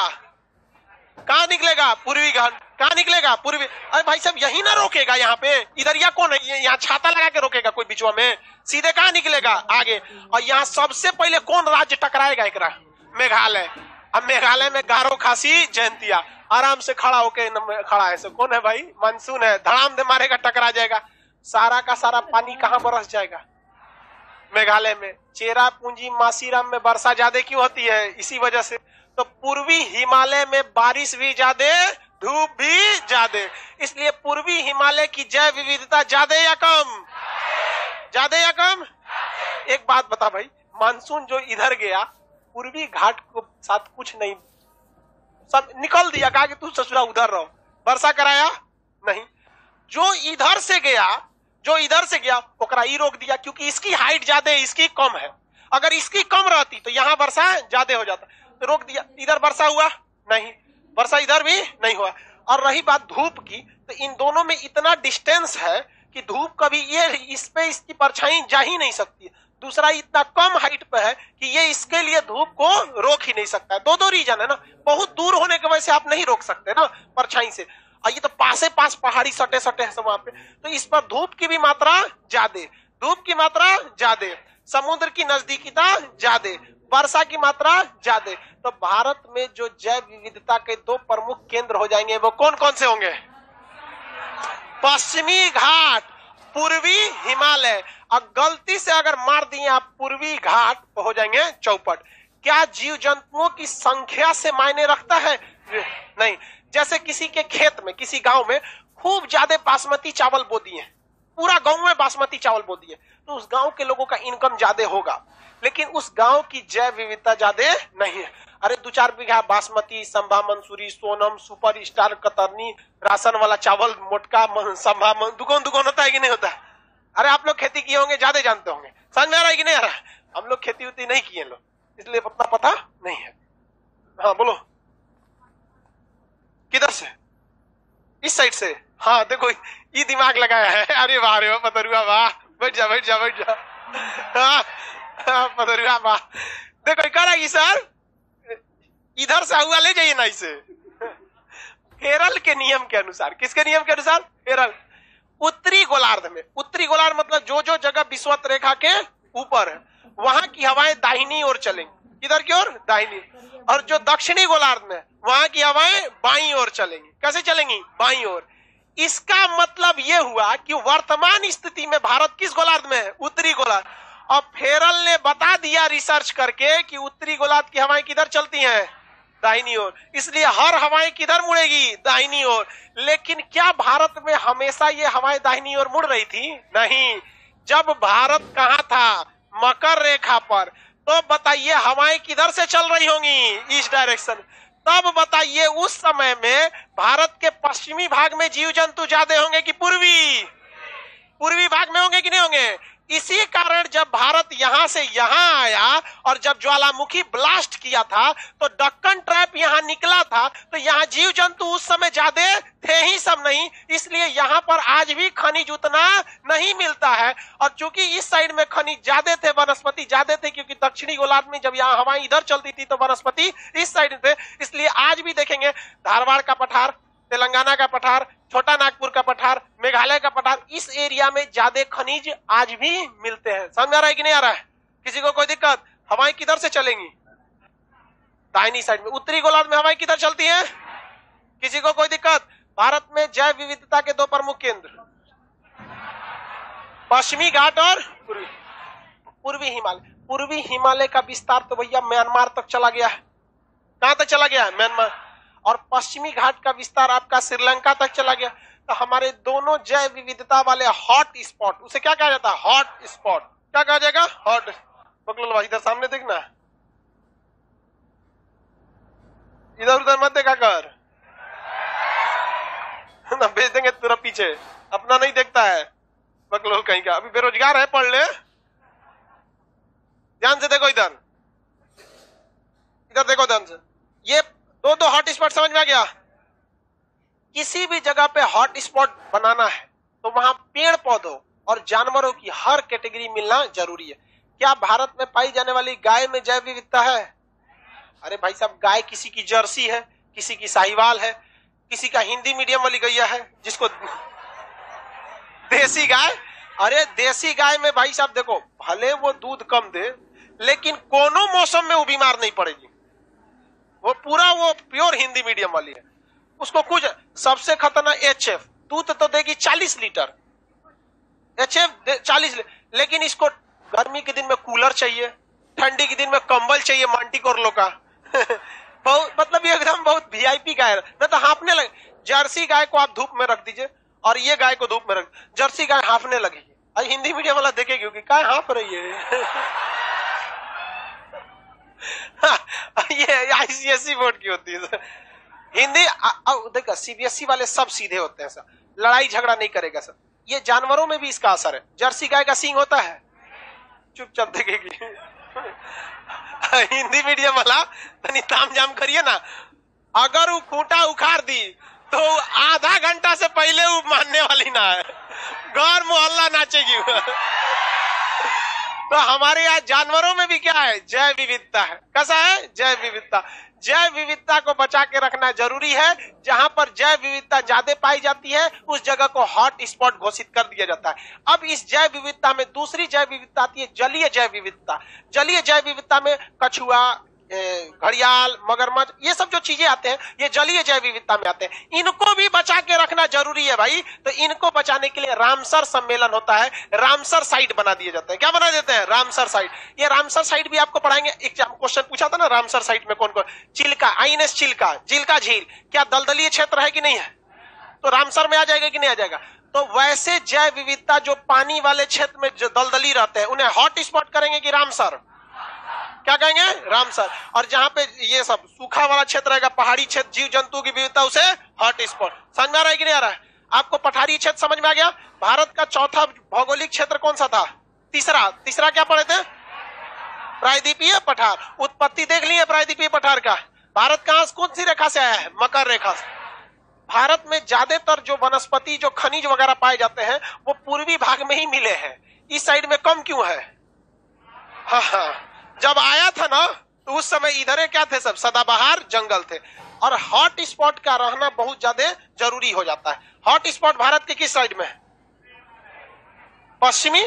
कहां निकलेगा? पूर्वी घाट। कहां निकलेगा? पूर्वी। अरे भाई साहब यही ना रोकेगा, यहाँ पे इधर या कौन है? यहाँ छाता लगा के रोकेगा कोई बिचवा में? सीधे कहां निकलेगा? आगे। और यहाँ सबसे पहले कौन राज्य टकराएगा? एकरा मेघालय। अब मेघालय में गारो, खासी, जयंतिया आराम से खड़ा होके खड़ा है। कौन है भाई? मानसून है, धड़ाम दे मारेगा, टकरा जाएगा, सारा का सारा पानी कहां बरस जाएगा? मेघालय में। चेरापूंजी मासीराम में वर्षा ज्यादा क्यों होती है? इसी वजह से। तो पूर्वी हिमालय में बारिश भी ज्यादा, धूप भी ज्यादा, इसलिए पूर्वी हिमालय की जैव विविधता ज्यादा या कम? ज्यादा या कम? एक बात बता भाई, मानसून जो इधर गया पूर्वी घाट को साथ कुछ नहीं, सब निकल दिया, कहा कि तू ससुरा उधर रहो, वर्षा कराया नहीं। जो इधर से गया ओकरा ही रोक दिया, क्योंकि इसकी हाइट ज्यादा है, इसकी कम है। अगर इसकी कम रहती तो यहाँ वर्षा ज्यादा हो जाता, तो रोक दिया। इधर वर्षा हुआ नहीं, वर्षा इधर भी नहीं हुआ। और रही बात धूप की, तो इन दोनों में इतना डिस्टेंस है कि धूप कभी ये इस पे इसकी परछाई जा ही नहीं सकती। दूसरा इतना कम हाइट पे है कि ये इसके लिए धूप को रोक ही नहीं सकता है। दो रीजन है ना, बहुत दूर होने की वजह से आप नहीं रोक सकते ना परछाई से, ये तो पास पहाड़ी सटे है सब वहां पे, तो इस पर धूप की भी मात्रा ज्यादा, समुद्र की नजदीकिता ज्यादा, वर्षा की मात्रा ज्यादा। तो भारत में जो जैव विविधता के दो प्रमुख केंद्र हो जाएंगे वो कौन कौन से होंगे? पश्चिमी घाट, पूर्वी हिमालय। और गलती से अगर मार दिए आप पूर्वी घाट तो हो जाएंगे चौपट। क्या जीव जंतुओं की संख्या से मायने रखता है? नहीं। जैसे किसी के खेत में, किसी गांव में खूब ज्यादा बासमती चावल बो दिए, पूरा गांव में बासमती चावल बो दिए, तो उस गांव के लोगों का इनकम ज्यादा होगा, लेकिन उस गांव की जैव विविधता ज्यादा नहीं है। अरे 2-4 बीघा बासमती, संभा मंसूरी, सोनम, सुपर स्टार, कतरनी, राशन वाला चावल, मोटका, संभा, दुगुन होता है कि नहीं होता? अरे आप लोग खेती किए होंगे, ज्यादा जानते होंगे, समझ में आ रहा है कि नहीं आ रहा? हम लोग खेती उती नहीं किए लोग, इसलिए उतना पता नहीं है। हाँ बोलो, किधर से? इस साइड से? हाँ देखो, ये दिमाग लगाया है। अरे वाह रे पतरुआ वाह, बैठ जा। हाँ पतरुआ वाह। देखो कह रहा है सर इधर से हुआ ले जाइए ना इसे। केरल के नियम के अनुसार, किसके नियम के अनुसार? केरल। उत्तरी गोलार्ध में, उत्तरी गोलार्ध मतलब जो जगह विषुवत रेखा के ऊपर है वहां की हवाएं दाहिनी ओर चलेंगी। किधर की ओर? दाहिनी। और जो दक्षिणी गोलार्ध में वहां की हवाएं बाईं ओर चलेंगी। कैसे चलेंगी? बाईं ओर। इसका मतलब यह हुआ कि वर्तमान स्थिति में भारत किस गोलार्ध में है? उत्तरी गोलार्ध। और फेरल ने बता दिया रिसर्च करके कि उत्तरी गोलार्ध की हवाएं किधर चलती हैं? दाहिनी ओर। इसलिए हर हवाएं किधर मुड़ेगी? दाहिनी ओर। लेकिन क्या भारत में हमेशा ये हवाएं दाहिनी ओर मुड़ रही थी? नहीं। जब भारत कहां था? मकर रेखा पर। तो बताइए हवाएं किधर से चल रही होंगी? इस डायरेक्शन। तब बताइए उस समय में भारत के पश्चिमी भाग में जीव जंतु ज्यादा होंगे कि पूर्वी भाग में होंगे कि नहीं होंगे? इसी कारण जब भारत यहां से यहां आया और जब ज्वालामुखी ब्लास्ट किया था तो दक्कन ट्रैप यहां निकला था, तो यहां जीव जंतु उस समय ज्यादा थे ही सब नहीं, इसलिए यहां पर आज भी खनिज उतना नहीं मिलता है। और चूंकि इस साइड में खनिज ज्यादा थे, वनस्पति ज्यादा थे, क्योंकि दक्षिणी गोलार्ध में जब यहाँ हवाएं इधर चलती थी तो वनस्पति इस साइड थे, इसलिए आज भी देखेंगे धारवाड़ का पठार, तेलंगाना का पठार, छोटा नागपुर का पठार, मेघालय का पठार, इस एरिया में ज्यादा खनिज आज भी मिलते हैं। समझ आ रहा है कि नहीं आ रहा है? किसी को कोई दिक्कत? हवाएं किधर से चलेंगी? दाहिनी साइड में। उत्तरी गोलार्ध में हवाएं किधर चलती हैं? किसी को कोई दिक्कत? भारत में जैव विविधता के दो प्रमुख केंद्र, पश्चिमी घाट और पूर्वी हिमालय। पूर्वी हिमालय का विस्तार तो भैया म्यांमार तक चला गया है। कहां तक चला गया है? म्यांमार। और पश्चिमी घाट का विस्तार आपका श्रीलंका तक चला गया। तो हमारे दोनों जैव विविधता वाले हॉट स्पॉट, उसे क्या कहा जाता है? Hot spot. क्या कहा जाएगा? हॉट। बकलोल भाई इधर सामने देखना, इधर उधर मत देखा कर ना, भेज देंगे तेरा पीछे, अपना नहीं देखता है बकलोल कहीं का। अभी बेरोजगार है, पढ़ ले। ध्यान से देखो, इधर देखो ध्यान से। ये दो हॉट स्पॉट समझ में आ गया? किसी भी जगह पे हॉट स्पॉट बनाना है तो वहां पेड़ पौधों और जानवरों की हर कैटेगरी मिलना जरूरी है। क्या भारत में पाई जाने वाली गाय में जैव विविधता है? अरे भाई साहब, गाय किसी की जर्सी है, किसी की साहिवाल है, किसी का हिंदी मीडियम वाली गैया है जिसको देसी गाय। अरे देसी गाय में भाई साहब देखो, भले वो दूध कम दे लेकिन कोनो मौसम में वो बीमार नहीं पड़ेगी। वो पूरा वो प्योर हिंदी मीडियम वाली है। उसको कुछ सबसे खतरनाक HF दूध तो देगी 40 लीटर, HF 40 लीटर, लेकिन इसको गर्मी के दिन में कूलर चाहिए, ठंडी के दिन में कंबल चाहिए मांटिकोरलो का। बहुत मतलब ये एकदम बहुत वीआईपी गाय न तो हाँफने लगे। जर्सी गाय को आप धूप में रख दीजिए और ये गाय को धूप में रख, जर्सी गाय हाँफने लगेगी। और हिंदी मीडियम वाला देखेगी कि गाय हाँफ रही है। ये आईसीएसई बोर्ड की होती है हिंदी। देखो सीबीएसई वाले सब सीधे होते हैं सर, लड़ाई झगड़ा नहीं करेगा सर। ये जानवरों में भी इसका असर है। जर्सी गाय का सींग होता है, चुपचाप देखेगी। हिंदी मीडियम वाला तनी ताम जाम करिए ना, अगर वो खूंटा उखाड़ दी तो आधा घंटा से पहले वो मानने वाली ना है, घर मोहल्ला नाचेगी। तो हमारे यहाँ जानवरों में भी क्या है, जैव विविधता है। कैसा है, जैव विविधता। जैव विविधता को बचा के रखना जरूरी है। जहां पर जैव विविधता ज्यादा पाई जाती है उस जगह को हॉट स्पॉट घोषित कर दिया जाता है। अब इस जैव विविधता में दूसरी जैव विविधता आती है, जलीय जैव विविधता। जलीय जैव विविधता में कछुआ, घड़ियाल, मगरमच्छ, ये सब जो चीजें आते हैं ये जलीय जैव विविधता में आते हैं। इनको भी बचा के रखना जरूरी है भाई। तो इनको बचाने के लिए रामसर सम्मेलन होता है, रामसर साइट बना दिए जाते हैं। क्या बना देते हैं, रामसर साइट। ये रामसर साइट भी आपको पढ़ाएंगे। एग्जाम क्वेश्चन पूछा था ना, रामसर साइट में कौन कौन, चिल्का, आईएनएस चिल्का, चिल्का झील, क्या दलदलीय क्षेत्र है कि नहीं है, तो रामसर में आ जाएगा कि नहीं आ जाएगा। तो वैसे जैव विविधता जो पानी वाले क्षेत्र में जो दलदली रहते हैं उन्हें हॉट स्पॉट करेंगे कि रामसर, क्या कहेंगे, रामसर। और जहां पे ये सब सूखा वाला क्षेत्र रहेगा, पहाड़ी क्षेत्र, जीव जंतु की विविधता, उसे हॉट स्पॉट। समझ में आ रहा है कि नहीं आ रहा है आपको। पठारी क्षेत्र समझ में आ गया। भारत का चौथा भौगोलिक क्षेत्र कौन सा था, तीसरा क्या पढ़े थे, प्रायद्वीपीय पठार। उत्पत्ति देख लिए प्रायद्वीपीय पठार का। भारत कहां कौन सी रेखा से आया है, मकर रेखा से। भारत में ज्यादातर जो वनस्पति, जो खनिज वगैरह पाए जाते हैं वो पूर्वी भाग में ही मिले हैं, इस साइड में कम क्यों है। हाँ, जब आया था ना तो उस समय इधर क्या थे, सब सदाबहार जंगल थे। और हॉट स्पॉट का रहना बहुत ज्यादा जरूरी हो जाता है। हॉट स्पॉट भारत के किस साइड में, पश्चिमी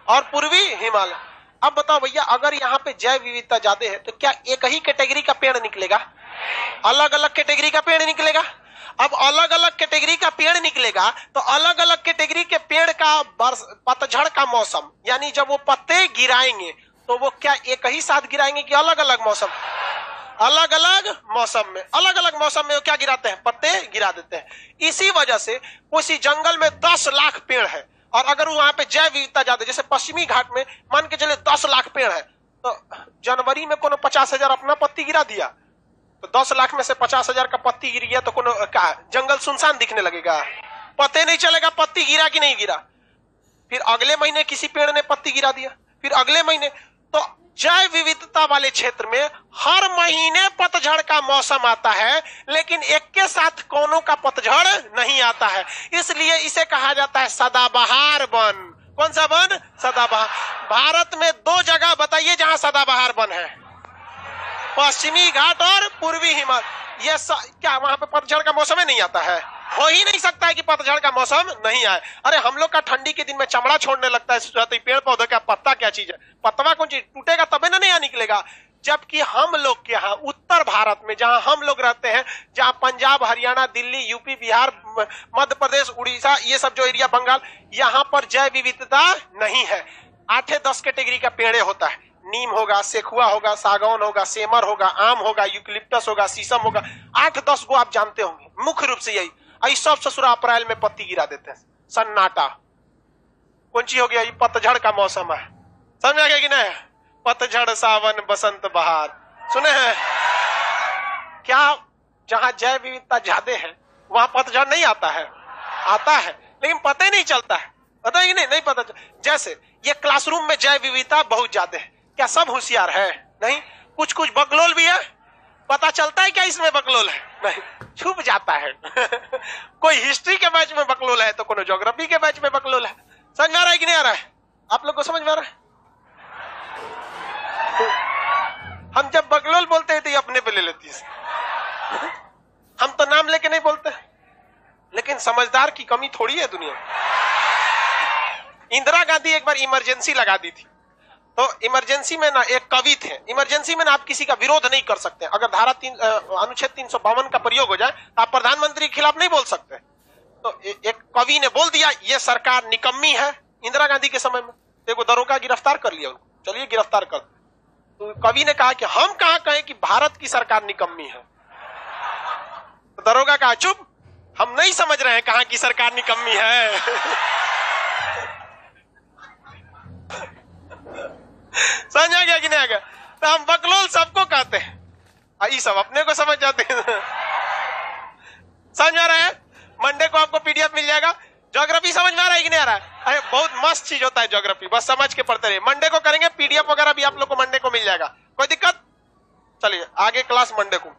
और पूर्वी हिमालय। अब बताओ भैया, अगर यहाँ पे जैव विविधता ज्यादा है तो क्या एक ही कैटेगरी का पेड़ निकलेगा, अलग अलग कैटेगरी का पेड़ निकलेगा। अब अलग अलग कैटेगरी का पेड़ निकलेगा तो अलग अलग कैटेगरी के पेड़ का पतझड़ का मौसम, यानी जब वो पत्ते गिराएंगे तो वो क्या एक ही साथ गिराएंगे कि अलग अलग मौसम, अलग अलग मौसम में, अलग अलग मौसम में वो क्या गिराते हैं, पत्ते गिरा देते हैं। इसी वजह से किसी जंगल में 10 लाख पेड़ है और अगर वहां पे जैव विविधता ज्यादा, जैसे पश्चिमी घाट में मान के चले 10 लाख पेड़ है, तो जनवरी में कोनो 50,000 अपना पत्ती गिरा दिया तो 10 लाख में से 50,000 का पत्ती गिर गया तो कोनो क्या जंगल सुनसान दिखने लगेगा, पते नहीं चलेगा पत्ती गिरा कि नहीं गिरा। फिर अगले महीने किसी पेड़ ने पत्ती गिरा दिया, फिर अगले महीने। तो जैव विविधता वाले क्षेत्र में हर महीने पतझड़ का मौसम आता है, लेकिन एक के साथ कोनों का पतझड़ नहीं आता है, इसलिए इसे कहा जाता है सदाबहार वन। कौन सा वन, सदाबहार। भारत में 2 जगह बताइए जहां सदाबहार वन है, पश्चिमी घाट और पूर्वी हिमालय। ये क्या वहां पे पतझड़ का मौसम नहीं आता है, हो ही नहीं सकता है कि पतझड़ का मौसम नहीं आए। अरे हम लोग का ठंडी के दिन में चमड़ा छोड़ने लगता है, पेड़ पौधे का पत्ता क्या चीज है, पत्ता कौन चीज, टूटेगा तबे ना नया निकलेगा। जबकि हम लोग के यहाँ उत्तर भारत में जहां हम लोग रहते हैं, जहां पंजाब, हरियाणा, दिल्ली, यूपी, बिहार, मध्य प्रदेश, उड़ीसा, ये सब जो एरिया, बंगाल, यहाँ पर जैव विविधता नहीं है। 8-10 कैटेगरी का पेड़ होता है, नीम होगा, सेखुआ होगा, सागौन होगा, सेमर होगा, आम होगा, यूकलिप्टस होगा, शीशम होगा, 8-10 को आप जानते होंगे। मुख्य रूप से यही सब ससुरा अप्रैल में पत्ती गिरा देते हैं, सन्नाटा। कौन सी हो गया, ये पतझड़ का मौसम है, समझ आ गया कि नहीं, पतझड़, सावन, बसंत, बहार, सुने हैं क्या। जहां जैव विविधता ज्यादा है वहां पतझड़ नहीं आता है, आता है लेकिन पता ही नहीं चलता है, पता ही नहीं पता। जैसे ये क्लासरूम में जैव विविधता बहुत ज्यादा है, क्या सब होशियार है, नहीं, कुछ कुछ बकलोल भी है, पता चलता है क्या इसमें बकलोल है, नहीं, छुप जाता है। कोई हिस्ट्री के बैच में बकलोल है तो कोई ज्योग्राफी के बैच में बकलोल है। समझ में आ रहा है कि नहीं आ रहा है, आप लोग को समझ में आ रहा है। हम जब बकलोल बोलते हैं तो ये अपने पे ले लेती है, हम तो नाम लेके नहीं बोलते, लेकिन समझदार की कमी थोड़ी है दुनिया में। इंदिरा गांधी एक बार इमरजेंसी लगा दी थी, तो इमरजेंसी में ना एक कवि थे, इमरजेंसी में ना आप किसी का विरोध नहीं कर सकते। अगर अनुच्छेद 352 का प्रयोग हो जाए तो आप प्रधानमंत्री के खिलाफ नहीं बोल सकते। तो एक कवि ने बोल दिया ये सरकार निकम्मी है, इंदिरा गांधी के समय में, देखो दरोगा गिरफ्तार कर लिया उनको, चलिए गिरफ्तार कर। तो कवि ने कहा कि हम कहां कहें कि भारत की सरकार निकम्मी है। तो दरोगा कहा चुप, हम नहीं समझ रहे हैं कहां की सरकार निकम्मी है। समझ आ गया कि नहीं आ गया? तो हम बकलोल सबको कहते हैं, ये सब अपने को समझ जाते हैं। समझ आ रहा है? मंडे को आपको पीडीएफ मिल जाएगा। ज्योग्राफी समझ में आ रहा है कि नहीं आ रहा है? अरे बहुत मस्त चीज होता है ज्योग्राफी, बस समझ के पढ़ते रहिए। मंडे को करेंगे, पीडीएफ वगैरह भी आप लोग को मंडे को मिल जाएगा, कोई दिक्कत? चलिए आगे क्लास मंडे को।